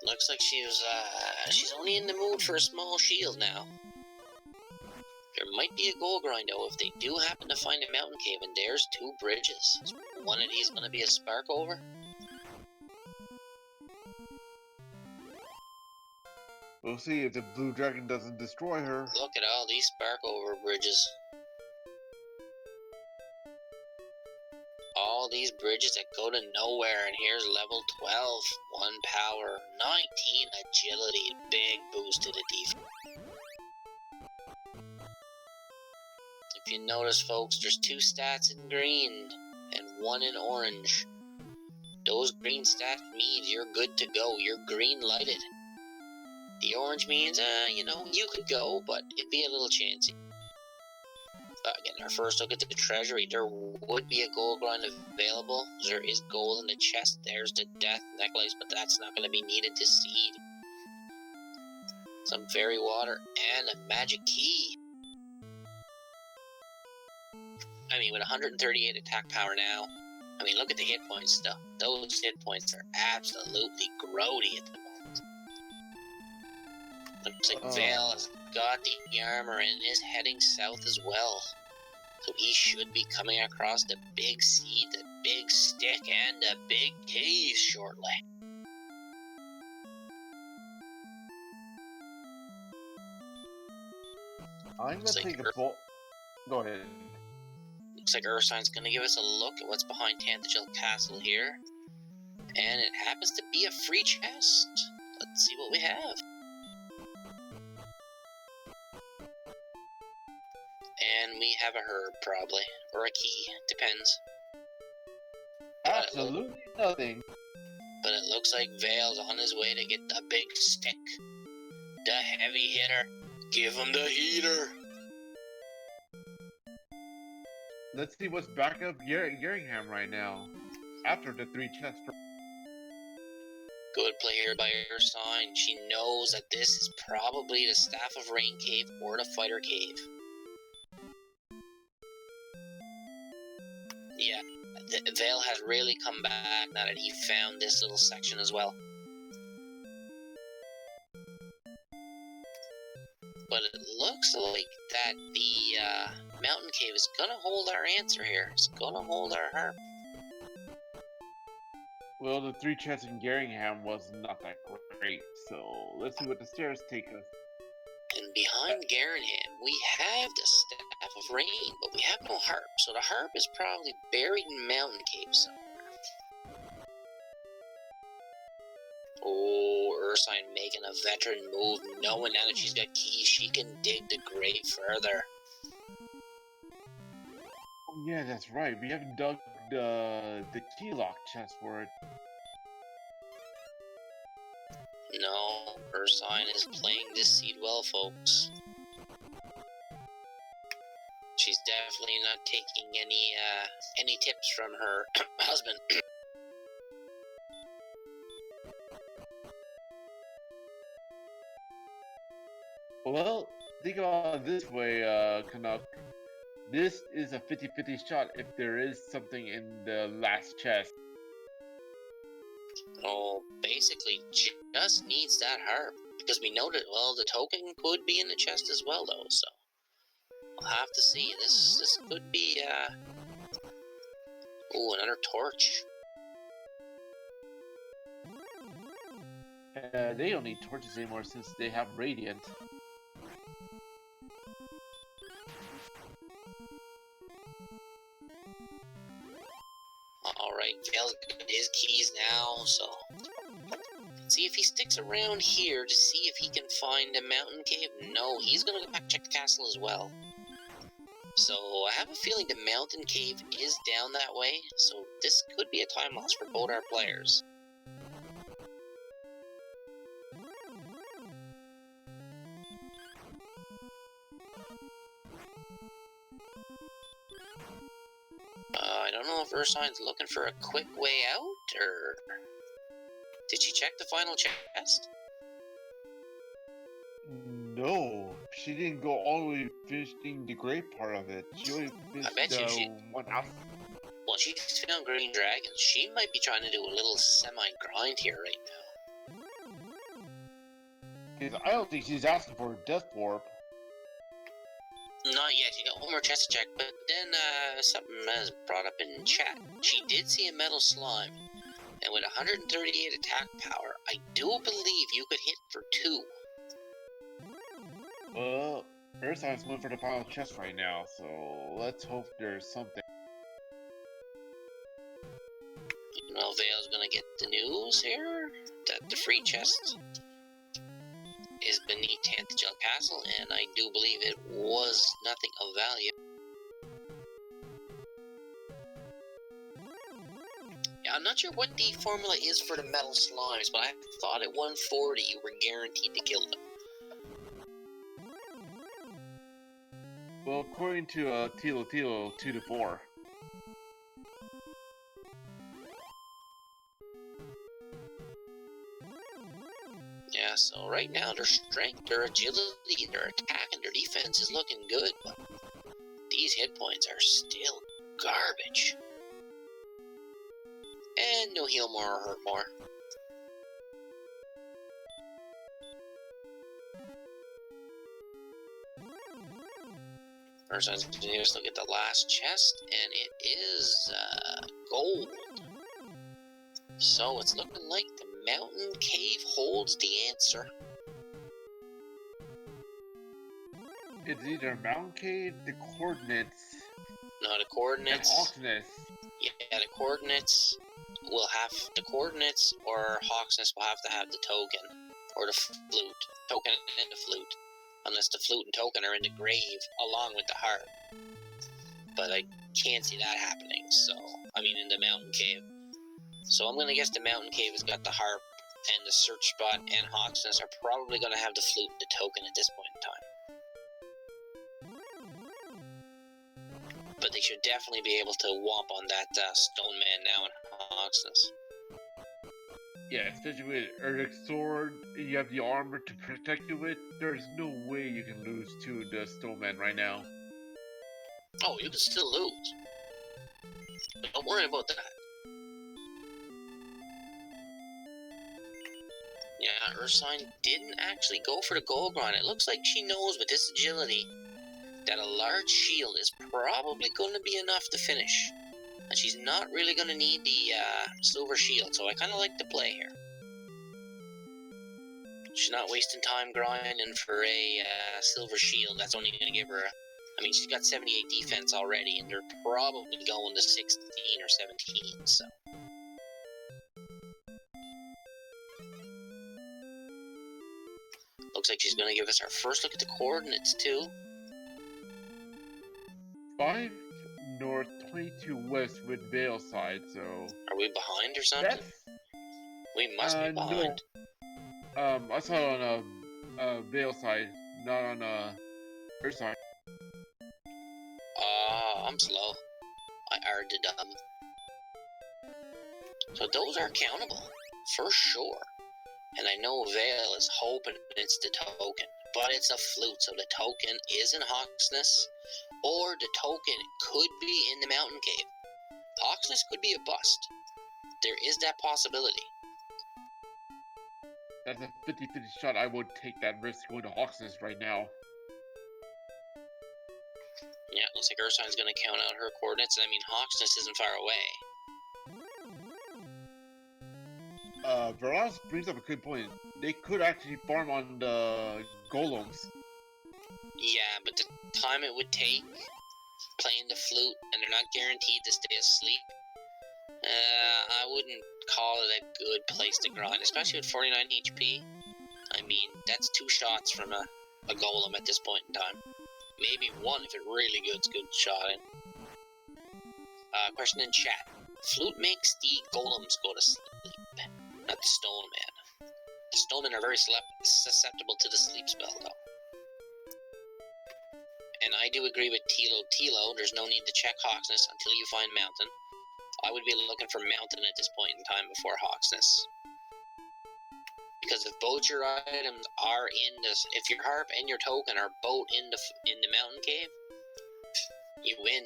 Looks like she's only in the mood for a small shield now. There might be a gold grind though if they do happen to find a mountain cave, and there's 2 bridges. Is one of these gonna be a spark over? We'll see if the blue dragon doesn't destroy her. Look at all these spark over bridges. All these bridges that go to nowhere, and here's level 12, 1 power, 19 agility, big boost to the defense. If you notice, folks, there's 2 stats in green and 1 in orange. Those green stats means you're good to go, you're green lighted. The orange means, you know, you could go, but it'd be a little chancy. Getting our first look at the treasury, there would be a gold grind available. There is gold in the chest. There's the death necklace, but that's not going to be needed to seed. Some fairy water and a magic key. I mean, with 138 attack power now, I mean, look at the hit points stuff. Those hit points are absolutely grody at the moment. Looks like Vale has got the armor and is heading south as well. So he should be coming across the big seed, the big stick, and the big keys shortly. I'm gonna take a bolt. Go ahead. Looks like Ursine's gonna give us a look at what's behind Tantegel Castle here. And it happens to be a free chest. Let's see what we have. And we have a herb, probably. Or a key, depends. Absolutely nothing. But it looks like Vale's on his way to get the big stick. The heavy hitter. Give him the heater. Let's see what's back up Geringham right now. After the 3 chests. Good play here by Ursine. She knows that this is probably the Staff of Rain cave or the Fighter cave. Yeah, Vale has really come back now that he found this little section as well. But it looks like that the mountain cave is gonna hold our answer here. It's gonna hold our harp. Well, the 3 chests in Geringham was not that great, so let's see what the stairs take us. And behind Geringham, we have the Staff of Rain, but we have no harp. So the harp is probably buried in mountain cave somewhere. Oh, Ursine making a veteran move, knowing now that she's got keys, she can dig the grave further. Oh yeah, that's right. We haven't dug the key lock chest for it. No, Ursine is playing this seed well, folks. She's definitely not taking any tips from her husband. Well, think about it this way, Canuck. This is a 50-50 shot if there is something in the last chest. Oh, basically just needs that harp. Because we know that, well, the token could be in the chest as well, though, so... We'll have to see. This could be, Ooh, another torch. They don't need torches anymore since they have radiant. Alright, Vale's got his keys now, so... See if he sticks around here to see if he can find a mountain cave. No, he's gonna go back check the castle as well. So, I have a feeling the mountain cave is down that way, so this could be a time loss for both our players. I don't know if Ursine's looking for a quick way out, or... Did she check the final chest? No, she didn't go all the way finishing the great part of it. She only finished one house. Well, she's found green dragons. She might be trying to do a little semi-grind here right now. Because I don't think she's asking for a death warp. Not yet. She got one more chest to check, but then something was brought up in chat. She did see a metal slime, and with 138 attack power, I do believe you could hit for 2. Well, Ursine's going for the final chest right now, so let's hope there's something. Well, Vale's gonna get the news here that the free chest is beneath Tantagel Castle, and I do believe it was nothing of value. Yeah, I'm not sure what the formula is for the metal slimes, but I thought at 140 you were guaranteed to kill them. Well, according to Tilo 2 to 4. Yeah, so right now their strength, their agility, their attack, and their defense is looking good, but these hit points are still garbage. And no heal more or hurt more. First, let's look at the last chest, and it is gold. So it's looking like the mountain cave holds the answer. It's either mountain cave, the coordinates. No, the coordinates. And Hawksness. Yeah, the coordinates will have the coordinates, or Hawksness will have to have the token, or the flute. Token and the flute. Unless the flute and token are in the grave along with the harp. But I can't see that happening, so... I mean, in the mountain cave. So I'm gonna guess the mountain cave has got the harp, and the search spot and Hawksness are probably gonna have the flute and the token at this point in time. But they should definitely be able to whomp on that stone man now in Hawksness. Yeah, especially with Erdic's sword, you have the armor to protect you with. There's no way you can lose to the stone man right now. Oh, you can still lose. Don't worry about that. Yeah, Ursine didn't actually go for the gold grind. It looks like she knows with this agility that a large shield is probably going to be enough to finish. And she's not really going to need the silver shield, so I kind of like the play here. She's not wasting time grinding for a silver shield. That's only going to give her I mean, she's got 78 defense already, and they're probably going to 16 or 17, so... Looks like she's going to give us our first look at the coordinates, too. 5 north, 22 west with Vale side, so... Are we behind or something? We must be behind. No. I saw it on Vale side, not on her side. I'm slow. I are the dumb. So those are countable, for sure. And I know Vale is hoping it's the token, but it's a flute, so the token is in Hawksness, or the token could be in the mountain cave. Hawksness could be a bust. There is that possibility. that's a 50-50 shot. I would take that risk going to Hawksness right now. Yeah, looks like Ursine's gonna count out her coordinates. I mean, Hawksness isn't far away. Veras brings up a good point. They could actually farm on the golems. Yeah, but the time it would take playing the flute, and they're not guaranteed to stay asleep, I wouldn't call it a good place to grind, especially with 49 HP. I mean, that's 2 shots from a golem at this point in time. Maybe 1 if it really good shot in. Question in chat. Flute makes the golems go to sleep, not the stone man. The stone men are very susceptible to the sleep spell, though. And I do agree with Tilo, there's no need to check Hawksness until you find Mountain. I would be looking for Mountain at this point in time before Hawksness. Because if both your items are in this, if your harp and your token are both in the mountain cave, you win.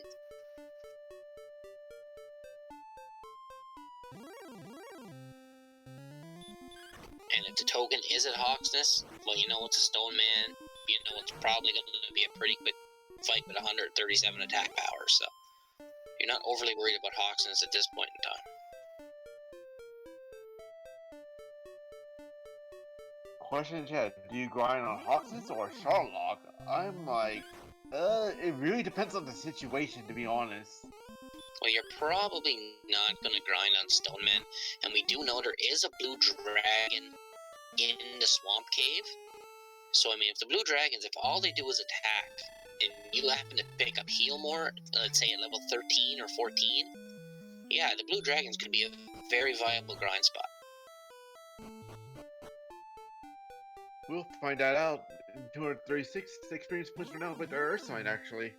And if the token is at Hawksness, well, you know it's a stone man. You know it's probably going to be a pretty quick fight with 137 attack power, so you're not overly worried about Hawksness at this point in time. Question in chat, do you grind on Hawksness or Charlock? I'm like, it really depends on the situation, to be honest. Well, you're probably not going to grind on Stone Men, and we do know there is a blue dragon in the swamp cave. So, I mean, if the blue dragons, if all they do is attack, and you happen to pick up heal more, let's say at level 13 or 14, yeah, the blue dragons could be a very viable grind spot. We'll find that out in 236 experience points from now with the Ursine, actually.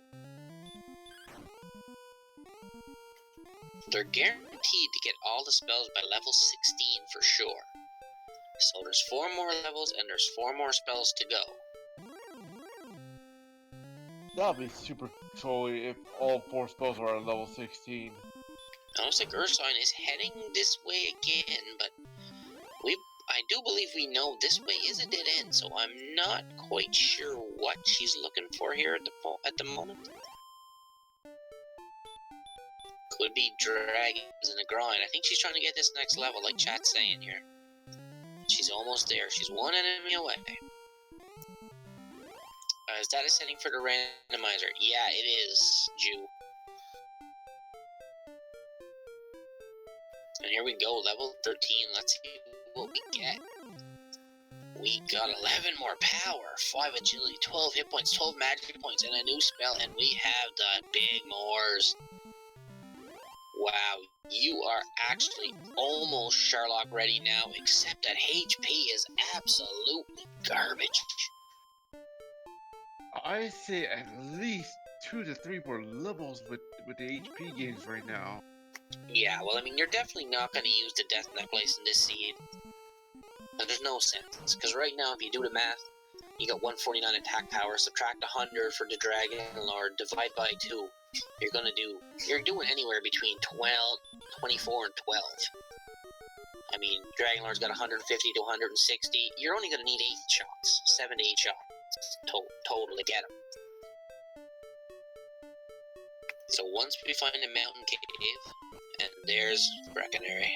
They're guaranteed to get all the spells by level 16 for sure. So there's 4 more levels and there's 4 more spells to go. That'll be super trolly if all 4 spells are at level 16. It looks like Ursine is heading this way again, but I do believe we know this way is a dead end, so I'm not quite sure what she's looking for here at the moment. Could be dragons in the grind. I think she's trying to get this next level, like chat's saying here. She's almost there. She's 1 enemy away. Is that a setting for the randomizer? Yeah, it is, Jew. And here we go, level 13. Let's see what we get. We got 11 more power, 5 agility, 12 hit points, 12 magic points, and a new spell, and we have the big Moors. Wow, you are actually almost Sherlock ready now, except that HP is absolutely garbage. I say at least 2 to 3 more levels with the HP gains right now. Yeah, well, I mean, you're definitely not going to use the Death Necklace in this seed. There's no sense, because right now, if you do the math, you got 149 attack power, subtract 100 for the Dragon Lord, divide by 2. You're doing anywhere between 24 and 12. I mean, Dragon Lord's got 150 to 160. You're only going to need 8 shots, 7 to 8 shots total to get him. So once we find a mountain cave, and there's Breckenary.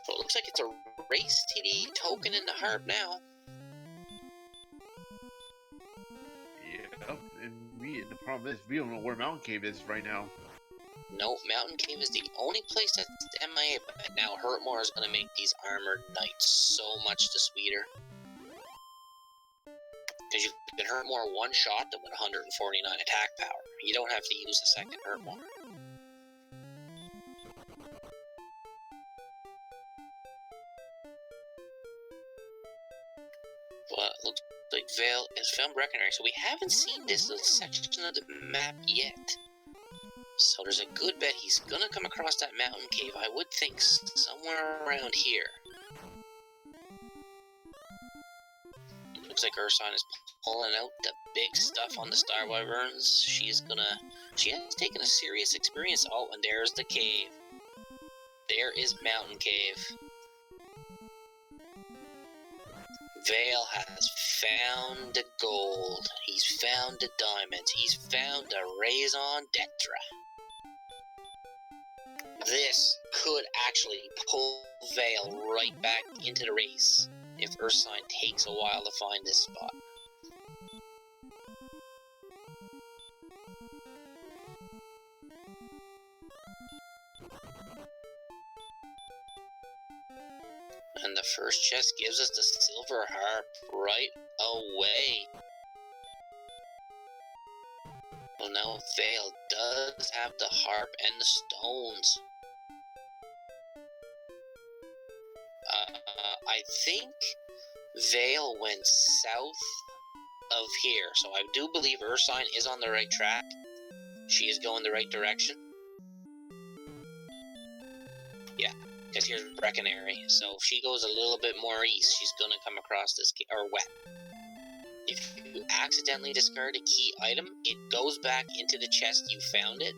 So it looks like it's a race to the token in the harp now. Yeah, and the problem is we don't know where Mountain Cave is right now. No, Mountain Cave is the only place that's MIA, but now Hurtmore is going to make these armored knights so much the sweeter. Because you can Hurtmore 1 shot them with 149 attack power. You don't have to use a second Hurtmore. But it looks like Vale has found Breckenary, so we haven't seen this little section of the map yet. So there's a good bet he's gonna come across that mountain cave, I would think, somewhere around here. Looks like Ursine is pulling out the big stuff on the Star Wyverns. She's gonna She has taken a serious experience. Oh, and there's the cave. There is Mountain Cave. Vale has found the gold. He's found the diamonds. He's found the raison d'etre. This could actually pull Vale right back into the race if Ursine takes a while to find this spot. And the first chest gives us the silver harp right away. Well, now Vale does have the harp and the stones. I think Vale went south of here, so I do believe Ursine is on the right track. She is going the right direction. Yeah, because here's Breckenary, so if she goes a little bit more east, she's going to come across this, or west. If you accidentally discard a key item, it goes back into the chest you found it,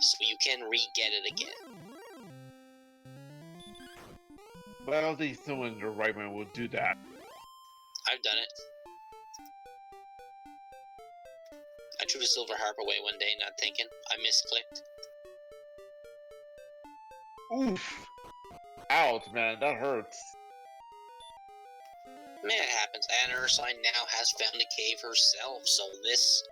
so you can re-get it again. But I don't think someone in the right mind will do that. I've done it. I threw the silver harp away one day, not thinking. I misclicked. Oof! Ouch, man, that hurts. Man, it happens. And Ursine now has found a cave herself, so this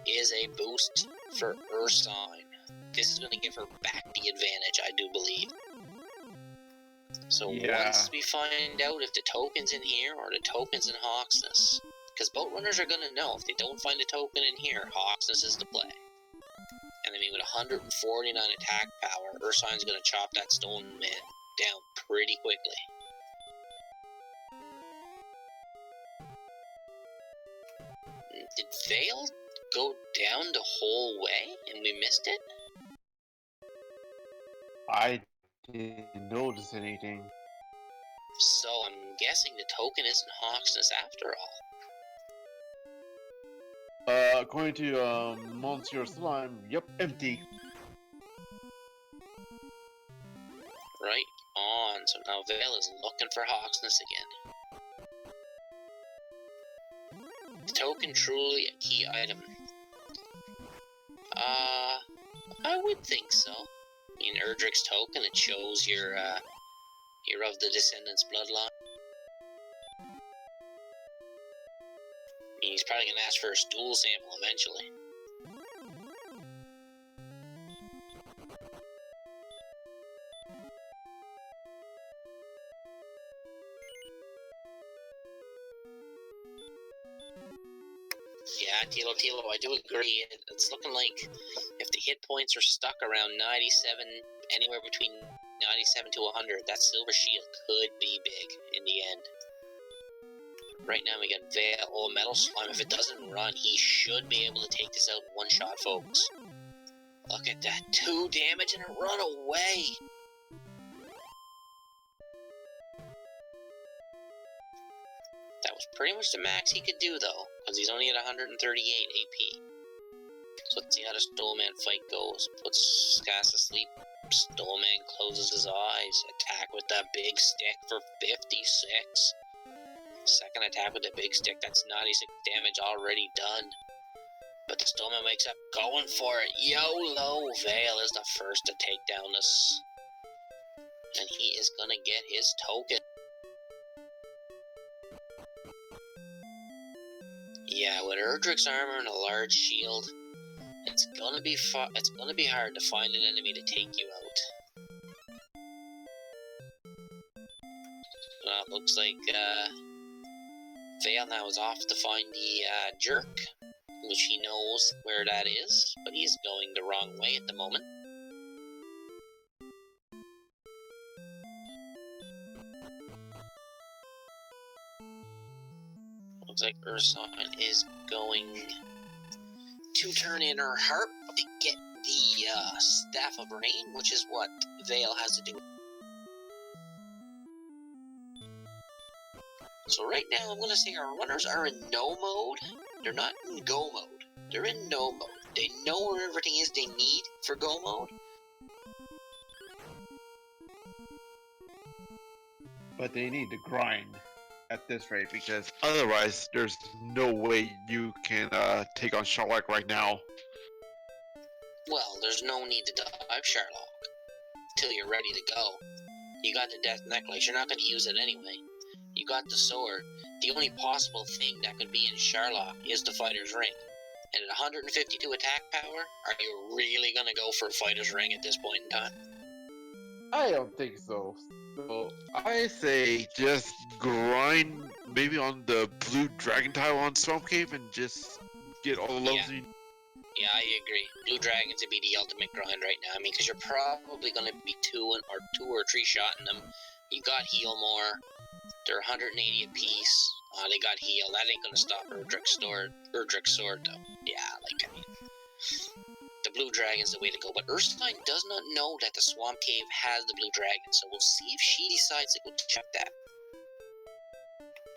is a boost for Ursine. This is going to give her back the advantage, I do believe. So once we find out if the token's in here or the token's in Hawksness, because boat runners are going to know if they don't find a token in here, Hawksness is the play. And I mean, with 149 attack power, Ursine's going to chop that stone man down pretty quickly. Did Vale go down the whole way and we missed it? I didn't notice anything. So I'm guessing the token isn't Hawksness after all. According to Monsieur Slime, yep, empty. Right on. So now Vale is looking for Hawksness again. The token truly a key item? I would think so. I mean, Erdrick's token, it shows you're of the Descendants bloodline. I mean, he's probably gonna ask for a stool sample eventually. Yeah, Tilo, I do agree. It's looking like if the hit points are stuck around 97, anywhere between 97 to 100, that silver shield could be big in the end. Right now we got Vale. Oh, Metal Slime. If it doesn't run, he should be able to take this out in one shot, folks. Look at that. 2 damage and it run away. That was pretty much the max he could do, though, because he's only at 138 AP. So let's see how the Stoleman fight goes. Puts Scass to sleep. Stoleman closes his eyes. Attack with the big stick for 56. Second attack with the big stick. That's 96 damage already done. But the Stoleman wakes up going for it. YOLO! Vale is the first to take down this. And he is gonna get his token. Yeah, with Erdrick's armor and a large shield, it's gonna be hard to find an enemy to take you out. Well, it looks like Vale now is off to find the jerk, which he knows where that is, but he's going the wrong way at the moment. Looks like Ursine is going to turn in her harp to get the Staff of Rain, which is what Vale has to do. So right now I'm going to say our runners are in no mode. They're not in go mode. They're in no mode. They know where everything is they need for go mode. But they need to grind at this rate because otherwise there's no way you can take on Sherlock right now. Well, there's no need to dive Sherlock till you're ready to go. You got the death necklace, you're not going to use it anyway. You got the sword. The only possible thing that could be in Sherlock is the fighter's ring. And at 152 attack power, are you really going to go for a fighter's ring at this point in time? I don't think so. So I say just grind maybe on the blue dragon tile on Swamp Cave and just get all the levels you need. Yeah, I agree. Blue Dragons would be the ultimate grind right now. I mean, because you're probably going to be two or three shotting them. You got heal more. They're 180 apiece. They got heal. That ain't going to stop Urdrick's sword, though. Yeah, like, I mean, the Blue Dragon's the way to go. But Ursine does not know that the Swamp Cave has the Blue Dragon, so we'll see if she decides to go check that.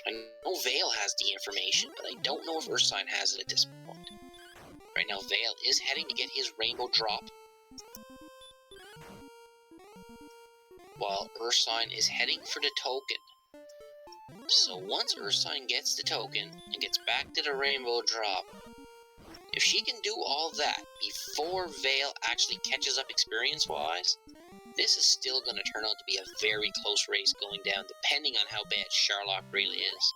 I know Vale has the information, but I don't know if Ursine has it at this point. Right now, Vale is heading to get his rainbow drop, while Ursine is heading for the token. So once Ursine gets the token and gets back to the rainbow drop, if she can do all that before Vale actually catches up experience-wise, this is still going to turn out to be a very close race going down, depending on how bad Sherlock really is.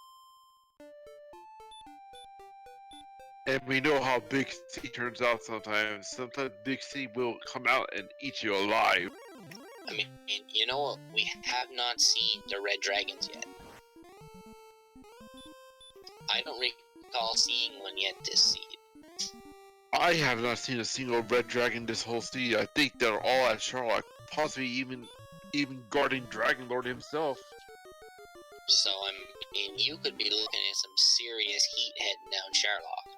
And we know how Big C turns out sometimes. Sometimes Big C will come out and eat you alive. I mean, you know what? We have not seen the Red Dragons yet. I don't recall seeing one yet this seed. I have not seen a single red dragon this whole seed. I think they're all at Sherlock, possibly even guarding Dragon Lord himself. So, I mean, you could be looking at some serious heat heading down Sherlock.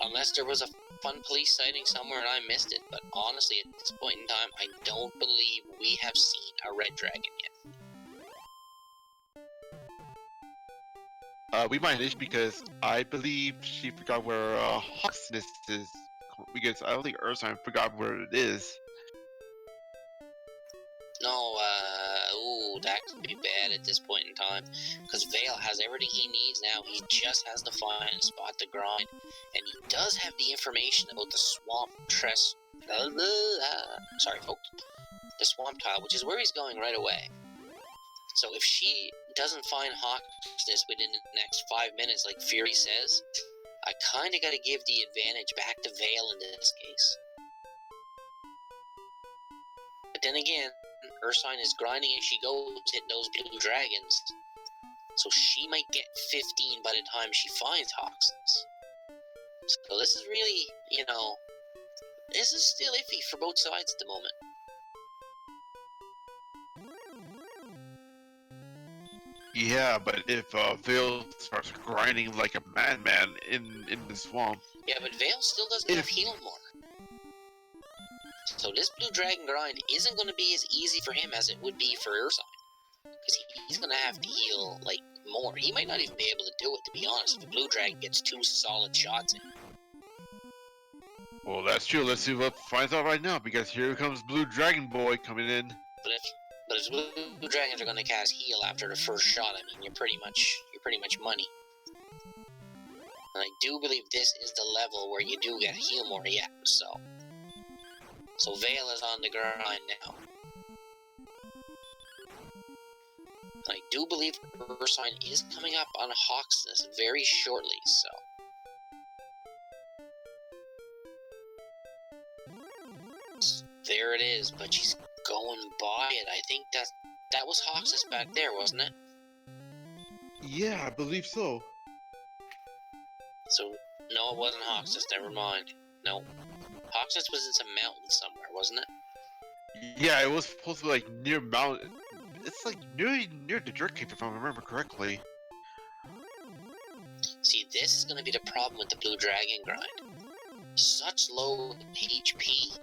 Unless there was a fun police sighting somewhere and I missed it, but honestly, at this point in time, I don't believe we have seen a red dragon yet. We might have because I believe she forgot where Hawksness is. Because I don't think Ursine forgot where it is. No, that could be bad at this point in time. Because Vale has everything he needs now. He just has to find a spot to grind. And he does have the information about the swamp sorry, folks. The swamp tile, which is where he's going right away. So if she doesn't find Hawksness within the next 5 minutes, like Fury says, I kind of got to give the advantage back to Vale in this case. But then again, Ursine is grinding as she goes, hitting those blue dragons. So she might get 15 by the time she finds Hawksness. So this is really, this is still iffy for both sides at the moment. Yeah, but if Vale starts grinding like a madman in the swamp... Yeah, but Vale still doesn't have heal more. So this blue dragon grind isn't going to be as easy for him as it would be for Ursine. Because he's going to have to heal, like, more. He might not even be able to do it, to be honest, if the blue dragon gets 2 solid shots in. Well, that's true. Let's see what finds out right now, because here comes Blue Dragon Boy coming in. But if blue dragons are going to cast heal after the first shot, I mean, you're pretty much money. And I do believe this is the level where you do get heal more, yeah, so Vale is on the grind now. And I do believe Ursine is coming up on Hawksness very shortly, so. There it is, but she's going by it. I think that was Hawksness back there, wasn't it? Yeah, I believe so. So, no, it wasn't Hawksness, never mind. No. Hawksness was in some mountains somewhere, wasn't it? Yeah, it was supposed to be like near mountain. It's like near the Jerk Cave, if I remember correctly. See, this is going to be the problem with the Blue Dragon grind. Such low HP.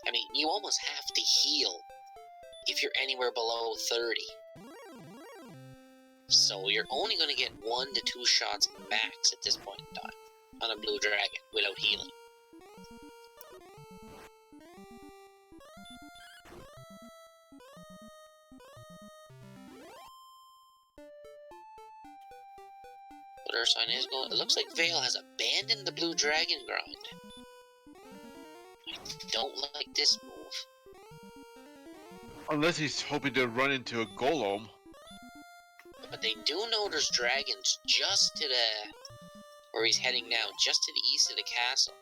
I mean, you almost have to heal if you're anywhere below 30. So you're only going to get 1 to 2 shots max at this point in time on a blue dragon without healing. But Ursine is going. It looks like Vale has abandoned the blue dragon grind. I don't like this move. Unless he's hoping to run into a golem. But they do know there's dragons just to the... where he's heading now, just to the east of the castle.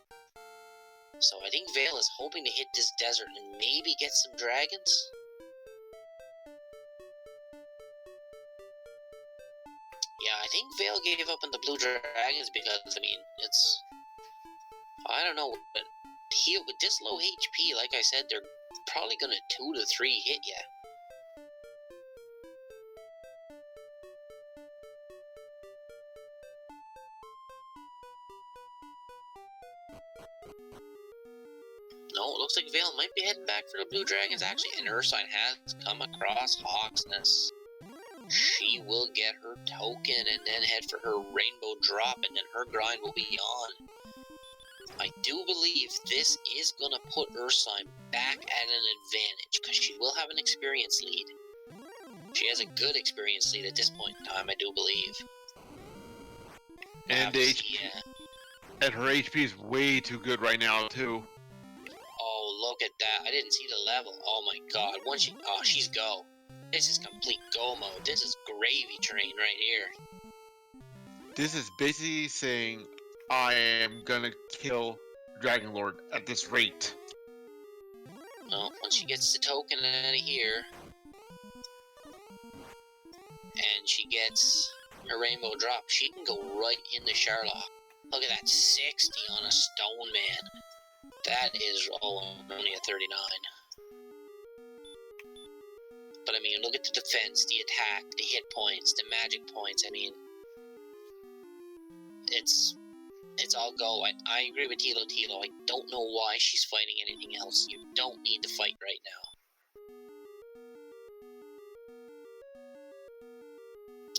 So I think Vale is hoping to hit this desert and maybe get some dragons. Yeah, I think Vale gave up on the blue dragons because, I mean, it's... I don't know, but heal with this low HP, like I said, they're probably gonna 2 to 3 hit ya. No, it looks like Vale might be heading back for the blue dragons actually, and Ursine has come across Hawksness. She will get her token and then head for her rainbow drop, and then her grind will be on. I do believe this is going to put Ursine back at an advantage, because she will have an experience lead. She has a good experience lead at this point in time, I do believe. And and her HP is way too good right now, too. Oh, look at that. I didn't see the level. Oh my god. Once she... Oh, she's go. This is complete go mode. This is gravy train right here. This is basically saying, I am gonna kill Dragon Lord at this rate. Well, once she gets the token out of here, and she gets her rainbow drop, she can go right into Sherlock. Look at that, 60 on a stone man. That is, oh, only a 39. But I mean, look at the defense, the attack, the hit points, the magic points. I mean, it's all go. I agree with Tilo. I don't know why she's fighting anything else. You don't need to fight right now.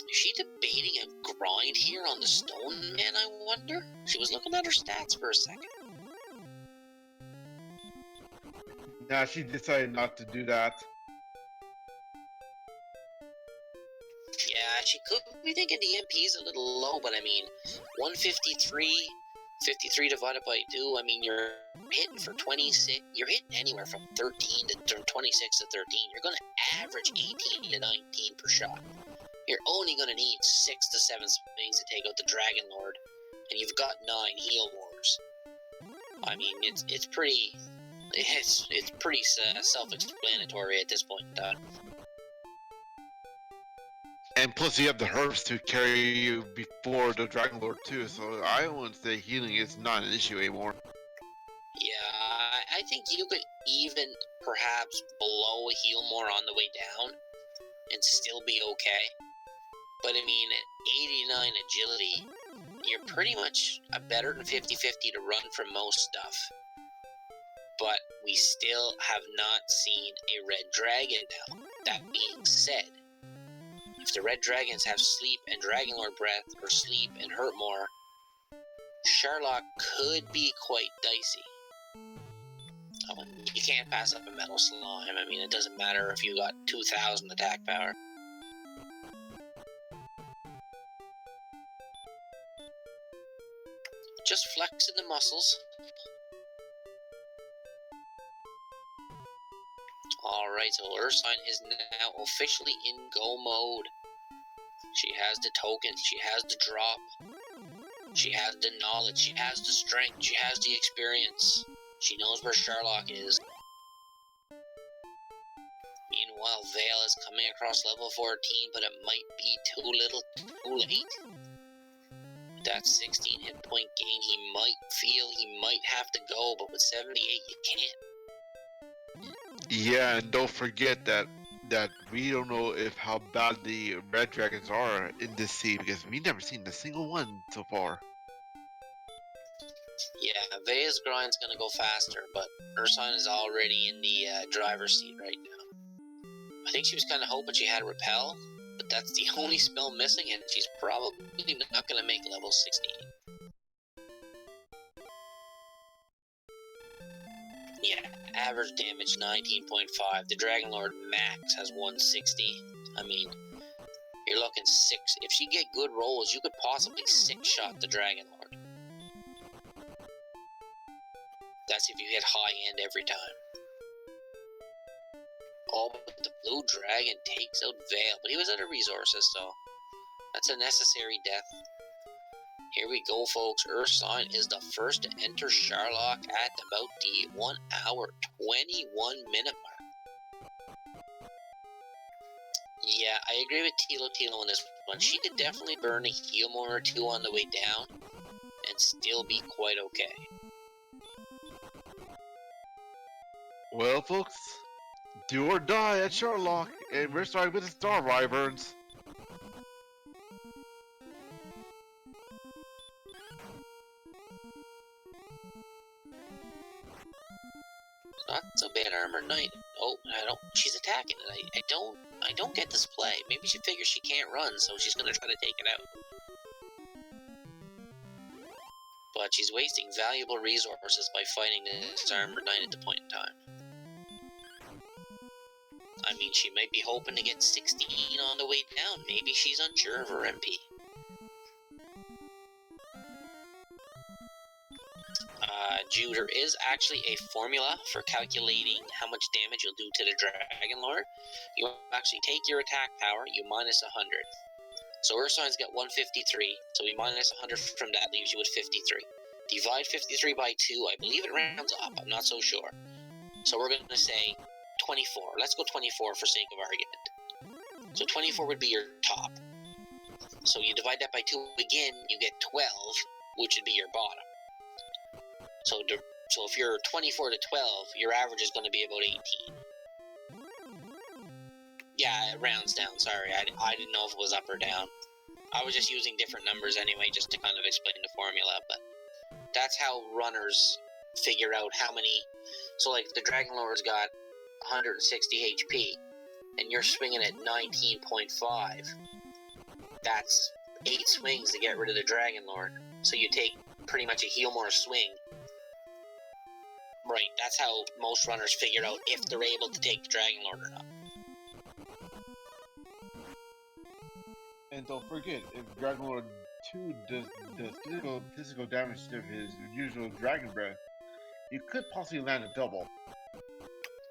Is she debating a grind here on the stone man, I wonder? She was looking at her stats for a second. Nah, she decided not to do that. Yeah, she could be thinking the MP is a little low, but I mean, 153, 53 divided by 2, I mean, you're hitting for 26, you're hitting anywhere from 13 to 26 to 13. You're going to average 18 to 19 per shot. You're only going to need 6 to 7 swings to take out the Dragon Lord, and you've got 9 heal wars. I mean, it's pretty self-explanatory at this point in time. And plus you have the herbs to carry you before the Dragon Lord too, so I wouldn't say healing is not an issue anymore. Yeah, I think you could even perhaps blow a heal more on the way down and still be okay. But I mean, at 89 agility, you're pretty much a better than 50-50 to run for most stuff. But we still have not seen a red dragon now. That being said, if the red dragons have sleep and Dragon Lord breath, or sleep and hurt more, Sherlock could be quite dicey. You can't pass up a metal slime. I mean, it doesn't matter if you got 2,000 attack power. Just flexing the muscles. Alright, so Ursine is now officially in go mode. She has the token, she has the drop, she has the knowledge, she has the strength, she has the experience. She knows where Sherlock is. Meanwhile, Vale is coming across level 14, but it might be too little too late. That 16 hit point gain, he might feel he might have to go, but with 78 you can't. Yeah, and don't forget that we don't know if how bad the red dragons are in this sea, because we've never seen a single one so far. Yeah, Vea's grind's gonna go faster, but Ursine is already in the driver's seat right now. I think she was kind of hoping she had Repel, But that's the only spell missing, and she's probably not going to make level 16. Yeah, average damage 19.5. The Dragon Lord max has 160. I mean, you're looking 6. If she get good rolls, you could possibly 6-shot the Dragon Lord. That's if you hit high end every time. Oh, but the blue dragon takes out Vale, but he was out of resources, so that's a necessary death. Here we go, folks. Ursine is the first to enter Sherlock at about the 1 hour 21 minute mark. Yeah, I agree with Tilo on this one. She could definitely burn a heal more or two on the way down and still be quite okay. Well, folks, do or die at Sherlock, and we're starting with the Star Wyverns. Not so bad, Armor Knight. Oh, she's attacking, and I don't get this play. Maybe she figures she can't run, so she's gonna try to take it out. But she's wasting valuable resources by fighting this Armor Knight at the point in time. I mean, she might be hoping to get 16 on the way down. Maybe she's unsure of her MP. Jude, there is actually a formula for calculating how much damage you'll do to the Dragon Lord. You actually take your attack power, you minus 100. So Ursine's got 153, so we minus 100 from that, leaves you with 53. Divide 53 by 2, I believe it rounds up, I'm not so sure. So we're going to say 24. Let's go 24 for sake of argument. So 24 would be your top. So you divide that by 2 again, you get 12, which would be your bottom. So if you're 24 to 12, your average is going to be about 18. Yeah, it rounds down, sorry, I didn't know if it was up or down. I was just using different numbers anyway, just to kind of explain the formula, but that's how runners figure out how many. So like the Dragon Lord's got 160 HP, and you're swinging at 19.5. That's 8 swings to get rid of the Dragon Lord. So you take pretty much a heal more swing. Right, that's how most runners figure out if they're able to take the Dragon Lord or not. And don't forget, if Dragon Lord 2 does physical damage to his usual Dragon Breath, you could possibly land a double.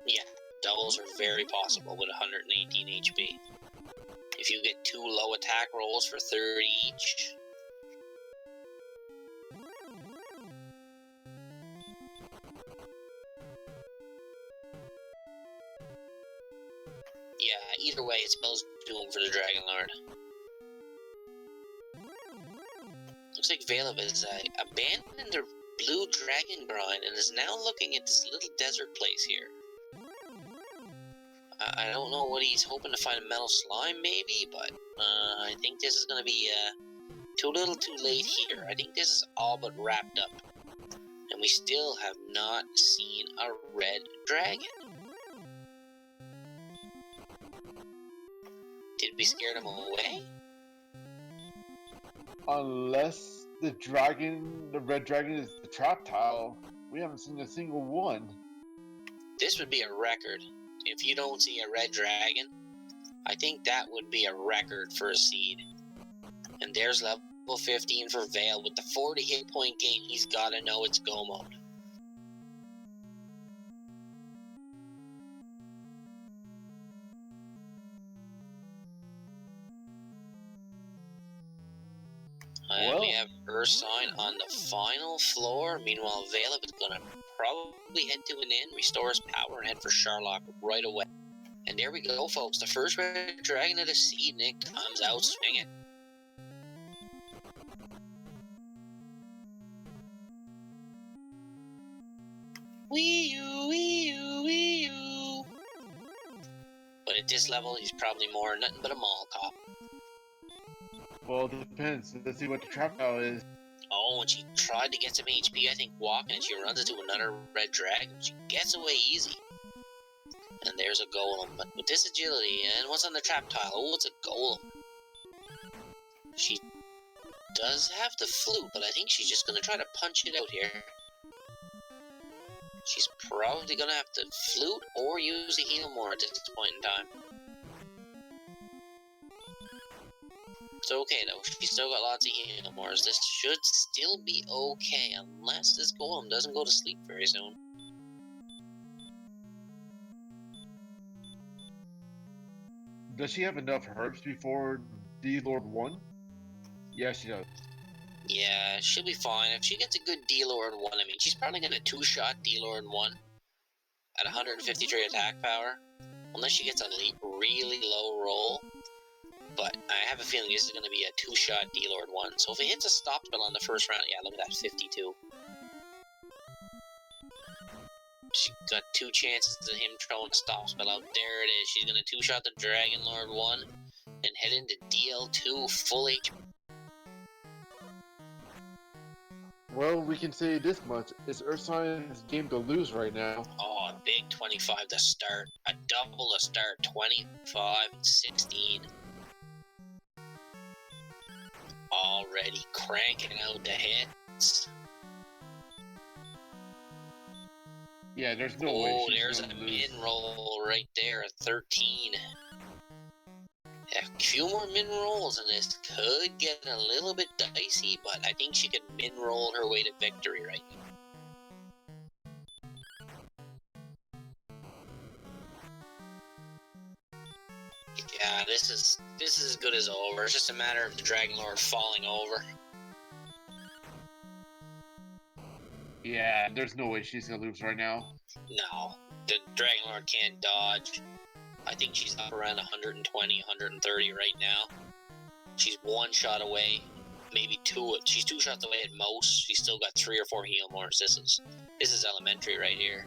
Yeah, doubles are very possible with 118 HP. If you get 2 low attack rolls for 30 each. Yeah, either way, it spells doom for the Dragon Lord. Looks like VaeluV has abandoned their blue dragon grind and is now looking at this little desert place here. I don't know what he's hoping to find, a metal slime maybe, but I think this is going to be too little too late here. I think this is all but wrapped up. And we still have not seen a red dragon. Did we scare them away? Unless the red dragon is the trap tile, we haven't seen a single one. This would be a record. If you don't see a red dragon, I think that would be a record for a seed. And there's level 15 for Vale. With the 40 hit point gain, he's got to know it's go mode. And we have Ursine on the final floor. Meanwhile, VaeluV is going to probably head to an inn, restore his power, and head for Sherlock right away. And there we go, folks. The first red dragon of the seed, Nick, comes out swinging. Wee-oo, wee-oo, wee-oo. But at this level, he's probably more nothing but a mall cop. Well, it depends. Let's see what the trap tile is. Oh, and she tried to get some HP, I think, walking, and she runs into another red dragon. She gets away easy. And there's a golem, but with this agility, and what's on the trap tile? Oh, it's a golem. She does have the flute, but I think she's just gonna try to punch it out here. She's probably gonna have to flute or use a heal more at this point in time. It's okay though, she's still got lots of heal mores. This should still be okay, unless this golem doesn't go to sleep very soon. Does she have enough herbs before D-Lord 1? Yeah, she does. Yeah, she'll be fine. If she gets a good D-Lord 1, I mean, she's probably gonna two-shot D-Lord 1 at 153 attack power. Unless she gets a really low roll. But I have a feeling this is going to be a two-shot D-Lord 1. So if it hits a stop spell on the first round, yeah, look at that, 52. She got two chances of him throwing a stop spell out. There it is. She's going to two-shot the Dragon Lord 1 and head into DL2 full HP. Well, we can say this much. It's Ursine's game to lose right now. Oh, a big 25 to start. A double to start. 25 and 16. Already cranking out the hits. Yeah, there's no way. Oh, there's a min-roll right there, a 13. A few more min-rolls and this could get a little bit dicey, but I think she could min-roll her way to victory right now. Yeah, this is as good as over. It's just a matter of the Dragon Lord falling over. Yeah, there's no way she's gonna lose right now. No, the Dragon Lord can't dodge. I think she's up around 120, 130 right now. She's one shot away, maybe two. She's two shots away at most. She's still got 3 or 4 heal mores. This is elementary right here.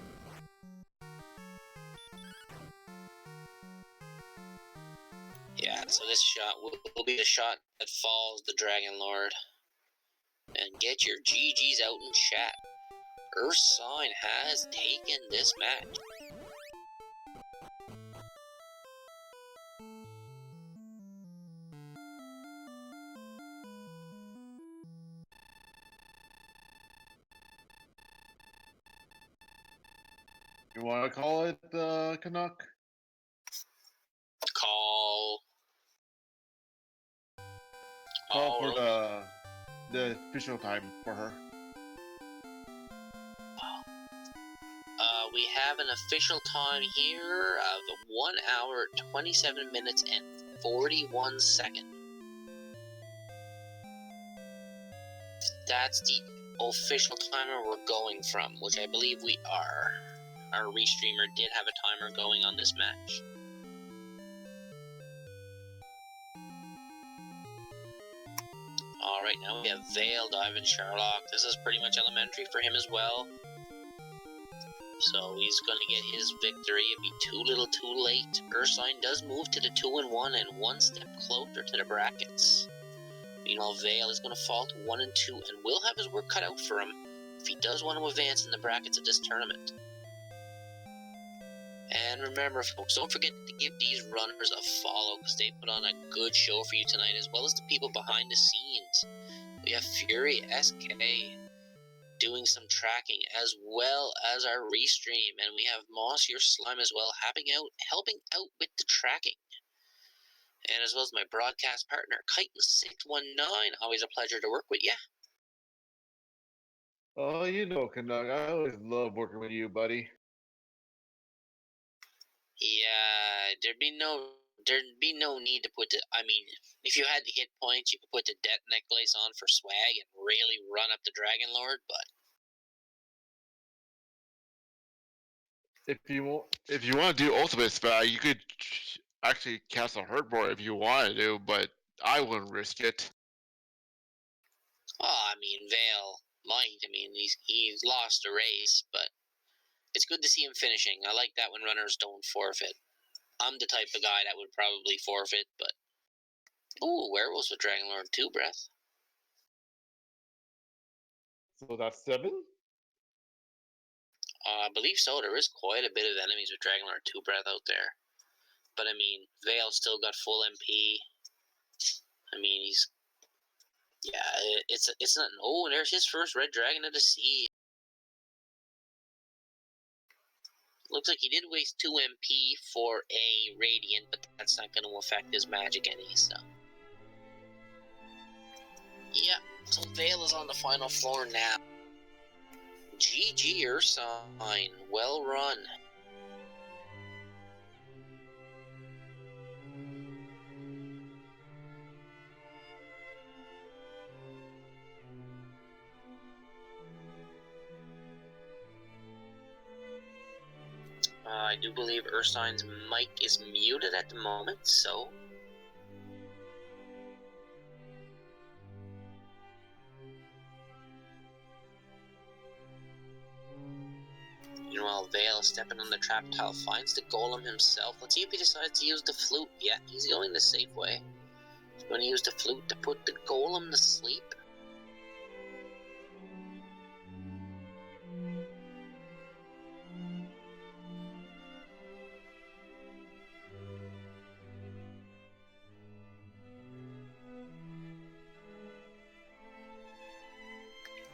Yeah, so this shot will be the shot that falls the Dragon Lord. And get your GGs out in chat. Ursine has taken this match. You want to call it Canuck? Call For the official time for her. We have an official time here of 1 hour, 27 minutes, and 41 seconds. That's the official timer we're going from, which I believe we are. Our restreamer did have a timer going on this match. Alright, now we have Vale diving Sherlock. This is pretty much elementary for him as well. So he's going to get his victory. It'd be too little too late. Ursine does move to the 2-1 and one step closer to the brackets. Meanwhile, Vale is going to fall to 1-2 and will have his work cut out for him if he does want to advance in the brackets of this tournament. And remember, folks, don't forget to give these runners a follow because they put on a good show for you tonight, as well as the people behind the scenes. We have Fury SK doing some tracking, as well as our restream, and we have Moss Your Slime as well, helping out with the tracking. And as well as my broadcast partner, Chitin619. Always a pleasure to work with you. Oh, you know, Canuck, I always love working with you, buddy. Yeah, there'd be no need to put the. I mean, if you had the hit points, you could put the Death Necklace on for swag and really run up the Dragon Lord. But if you want to do ultimate swag, you could actually cast a hurt board if you wanted to, but I wouldn't risk it. oh, I mean, Vale might. I mean, he's lost a race, but it's good to see him finishing. I like that when runners don't forfeit. I'm the type of guy that would probably forfeit, but ooh, Werewolves with Dragon Lord 2 breath. So that's 7? I believe so. There is quite a bit of enemies with Dragonlord 2 Breath out there. But I mean, Vale still got full MP. I mean, he's... Yeah, it's not... Oh, there's his first Red Dragon of the Sea. Looks like he did waste 2 MP for a Radiant, but that's not going to affect his magic any, so... Yeah, so Vale is on the final floor now. GG Ursine, well run. I do believe Ursine's mic is muted at the moment, so... Meanwhile, Vale, stepping on the trap tile, finds the golem himself. Let's see if he decides to use the flute. Yeah, he's going the safe way. He's going to use the flute to put the golem to sleep.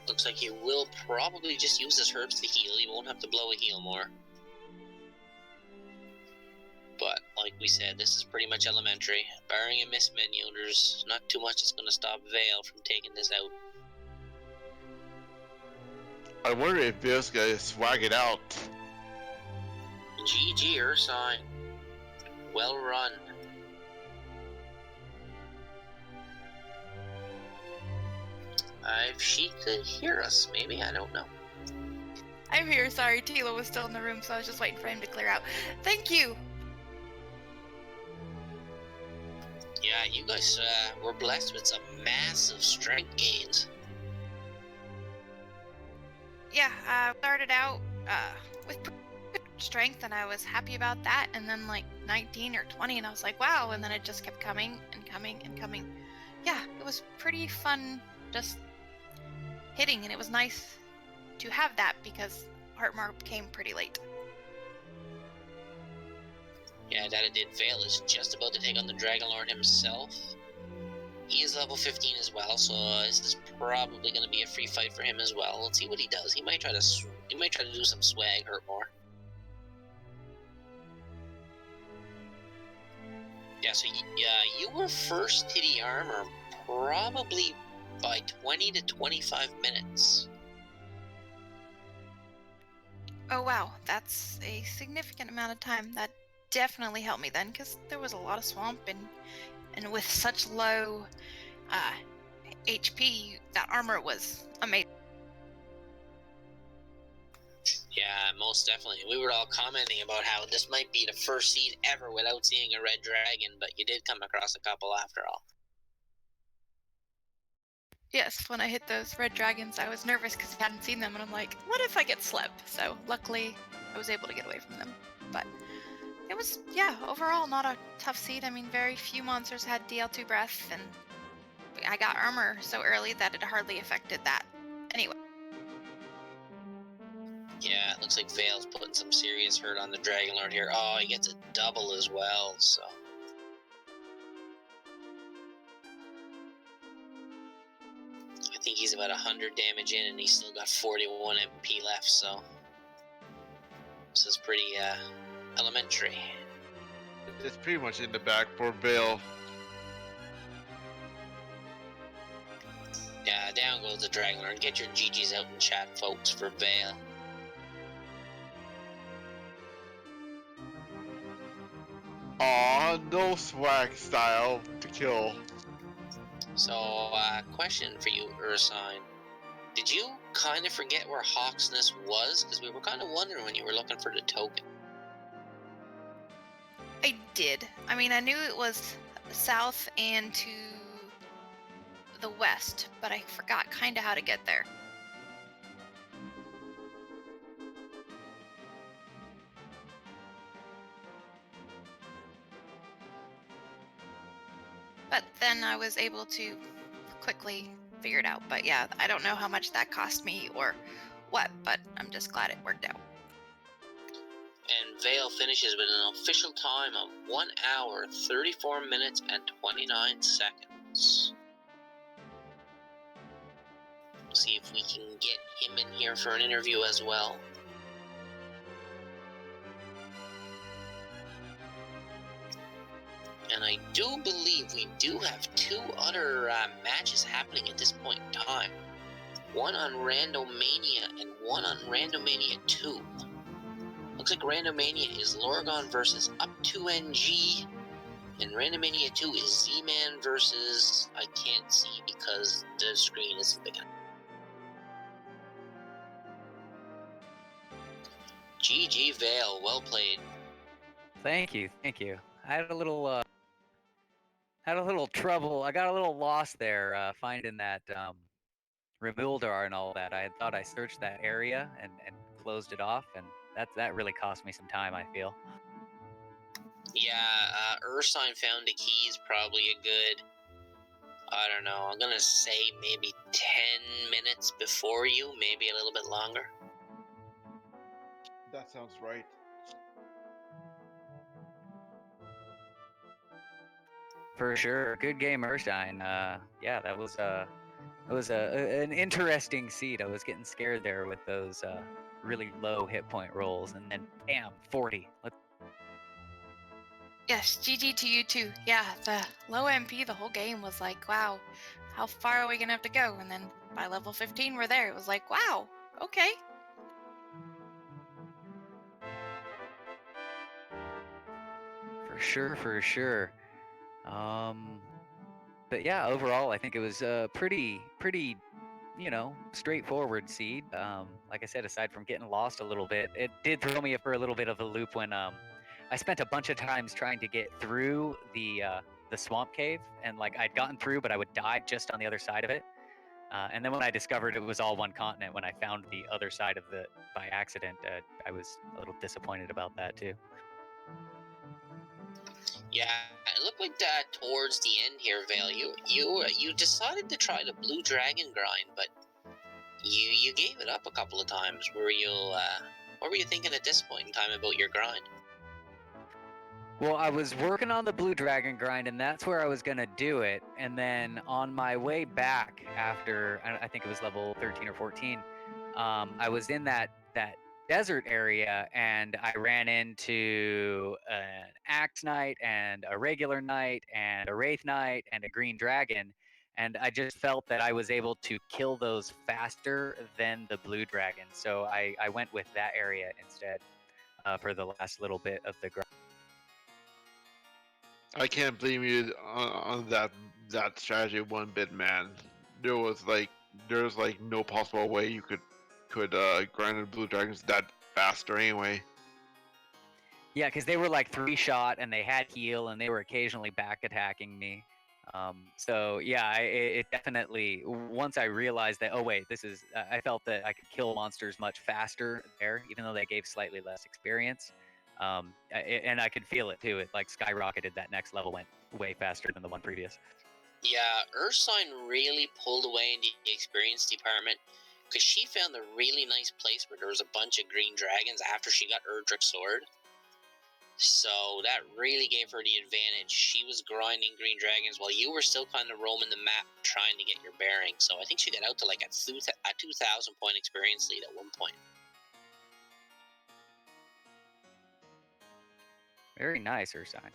Looks like he will probably just use his herbs to heal. He won't have to blow a heal more. But, like we said, this is pretty much elementary. Barring a miss menu, there's not too much that's going to stop Vale from taking this out. I wonder if Vale's gonna swag it out. GG Ursine. Well run. If she could hear us, maybe, I don't know. I'm here, sorry, Tila was still in the room, so I was just waiting for him to clear out. Thank you! Yeah, you guys were blessed with some massive strength gains. Yeah, I started out with strength, and I was happy about that, and then like 19 or 20, and I was like, wow, and then it just kept coming and coming and coming. Yeah, it was pretty fun just hitting, and it was nice to have that because Heartmark came pretty late. Yeah, that it did. Vale is just about to take on the Dragonlord himself. He is level 15 as well, so this is probably going to be a free fight for him as well. Let's see what he does. He might try to do some swag, hurt more. Yeah, so you were first to the armor probably by 20 to 25 minutes. Oh wow, that's a significant amount of time. That definitely helped me then, because there was a lot of swamp, and with such low HP, that armor was amazing. Yeah, most definitely. We were all commenting about how this might be the first seed ever without seeing a red dragon, but you did come across a couple after all. Yes, when I hit those red dragons, I was nervous because I hadn't seen them, and I'm like, what if I get slept? So luckily, I was able to get away from them. But it was, yeah, overall not a tough seed. I mean, very few monsters had DL2 breath, and I got armor so early that it hardly affected that. Anyway. Yeah, it looks like Vale's putting some serious hurt on the Dragonlord here. Oh, he gets a double as well, so... I think he's about 100 damage in, and he's still got 41 MP left, so... This is pretty, elementary. It's pretty much in the back for Vale. Yeah, down goes the Dragonlord. Get your GGs out in chat, folks, for Vale. Aw, no swag style to kill. So, question for you, Ursine. Did you kind of forget where Hawksness was? Because we were kind of wondering when you were looking for the token. I did. I mean, I knew it was south and to the west, but I forgot kind of how to get there. But then I was able to quickly figure it out. But yeah, I don't know how much that cost me or what, but I'm just glad it worked out. And Vale finishes with an official time of 1 hour, 34 minutes, and 29 seconds. See if we can get him in here for an interview as well. And I do believe we do have 2 other matches happening at this point in time. One on Randomania and one on Randomania 2. Looks like Randomania is Lorgon versus Up2NG, and Randomania 2 is Z-Man versus... I can't see because the screen isn't big enough. GG Vale, well played. Thank you. I had a little trouble. I got a little lost there finding that Rebuilder and all that. I thought I searched that area and closed it off, and that really cost me some time, I feel. Yeah, Ursine found the keys probably a good, I don't know, I'm gonna say maybe 10 minutes before you, maybe a little bit longer. That sounds right. For sure. Good game, Ursine. Yeah, that was an interesting seed. I was getting scared there with those really low hit point rolls, and then bam, 40. Yes, GG to you too. Yeah, the low MP the whole game was like, wow, how far are we gonna have to go? And then by level 15 we're there. It was like, wow, okay. For sure. But yeah, overall, I think it was a pretty, straightforward seed. Like I said, aside from getting lost a little bit, it did throw me for a little bit of a loop when I spent a bunch of times trying to get through the swamp cave, and like I'd gotten through, but I would die just on the other side of it. And then when I discovered it was all one continent, when I found the other side of it by accident, I was a little disappointed about that too. Yeah, it looked like that towards the end here, Vale. You decided to try the Blue Dragon grind, but you gave it up a couple of times. What were you thinking at this point in time about your grind? Well, I was working on the Blue Dragon grind, and that's where I was going to do it. And then on my way back after, I think it was level 13 or 14, I was in that desert area, and I ran into an Axe Knight and a regular Knight and a Wraith Knight and a Green Dragon. And I just felt that I was able to kill those faster than the Blue Dragon. So I went with that area instead for the last little bit of the grind. I can't blame you on that strategy one bit, man. There's like no possible way you could grind the blue dragons that faster anyway. Yeah, because they were like 3-shot and they had heal and they were occasionally back attacking me. So yeah, it definitely, once I realized that, oh wait, I felt that I could kill monsters much faster there, even though they gave slightly less experience. And I could feel it too. It like skyrocketed. That next level went way faster than the one previous. Yeah, Ursine really pulled away in the experience department because she found a really nice place where there was a bunch of green dragons after she got Erdrick's sword. So that really gave her the advantage. She was grinding green dragons while you were still kind of roaming the map trying to get your bearings. So I think she got out to like a 2,000 point experience lead at one point. Very nice, Ursine.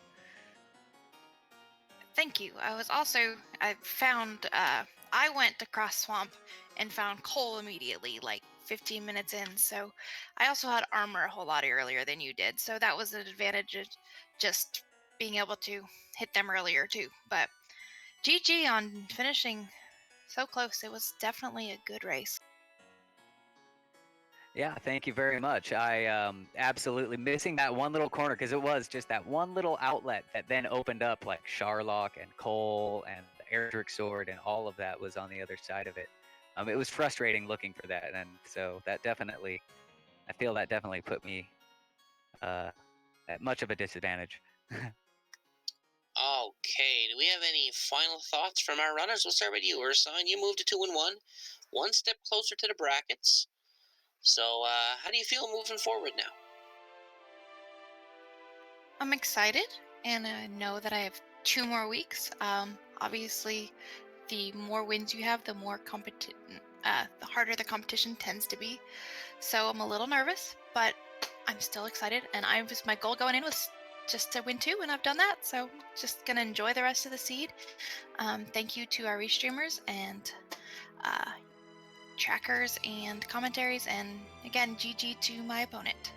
Thank you. I went across swamp and found coal immediately, like 15 minutes in. So I also had armor a whole lot earlier than you did. So that was an advantage of just being able to hit them earlier too. But GG on finishing so close. It was definitely a good race. Yeah, thank you very much. I absolutely missing that one little corner because it was just that one little outlet that then opened up like Sharlock and Cole and the Erdrick sword and all of that was on the other side of it. It was frustrating looking for that, and so I feel that definitely put me at much of a disadvantage. Okay, do we have any final thoughts from our runners? We'll start with you, Ursine. You moved to 2-1, one step closer to the brackets. So, how do you feel moving forward now? I'm excited, and I know that I have 2 more weeks. Obviously, the more wins you have, the harder the competition tends to be. So I'm a little nervous, but I'm still excited. And my goal going in was just to win 2, and I've done that. So just gonna enjoy the rest of the seed. Thank you to our restreamers and uh, trackers and commentaries, and again, GG to my opponent.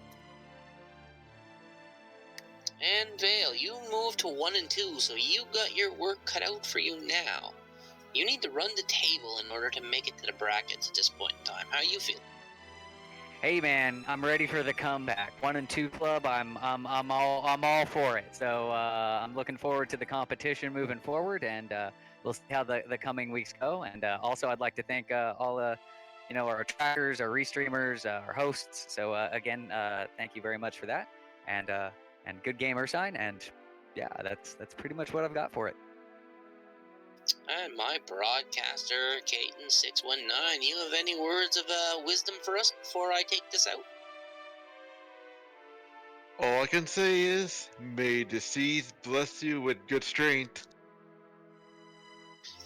And Vale, you moved to 1 and 2, so you got your work cut out for you now. You need to run the table in order to make it to the brackets at this point in time. How you feel? Hey man, I'm ready for the comeback. 1 and 2 club. I'm all for it. So I'm looking forward to the competition moving forward, and we'll see how the coming weeks go. And also, I'd like to thank all our trackers, our restreamers, our hosts. So again, thank you very much for that. And good game, Ursine. And yeah, that's pretty much what I've got for it. And my broadcaster, Caton619, you have any words of wisdom for us before I take this out? All I can say is, may the seas bless you with good strength.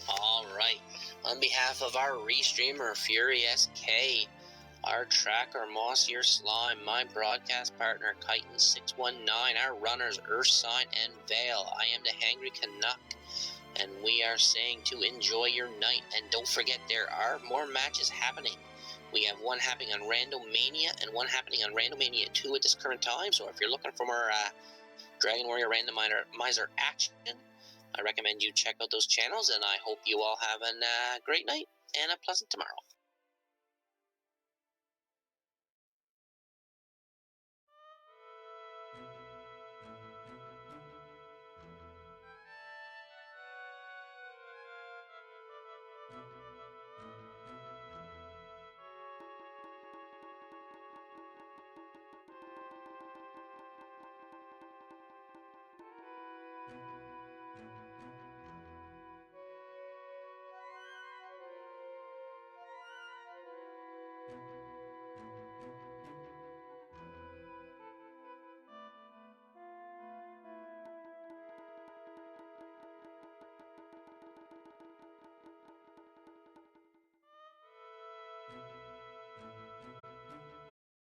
Alright, on behalf of our restreamer, Fury SK, our tracker, Mossier Slime, my broadcast partner, Chitin619, our runners, Ursine and Vale, I am the Hangry Canuck, and we are saying to enjoy your night, and don't forget there are more matches happening. We have one happening on Randomania and one happening on Randomania 2 at this current time, so if you're looking for more Dragon Warrior Randomizer action, I recommend you check out those channels, and I hope you all have a great night and a pleasant tomorrow.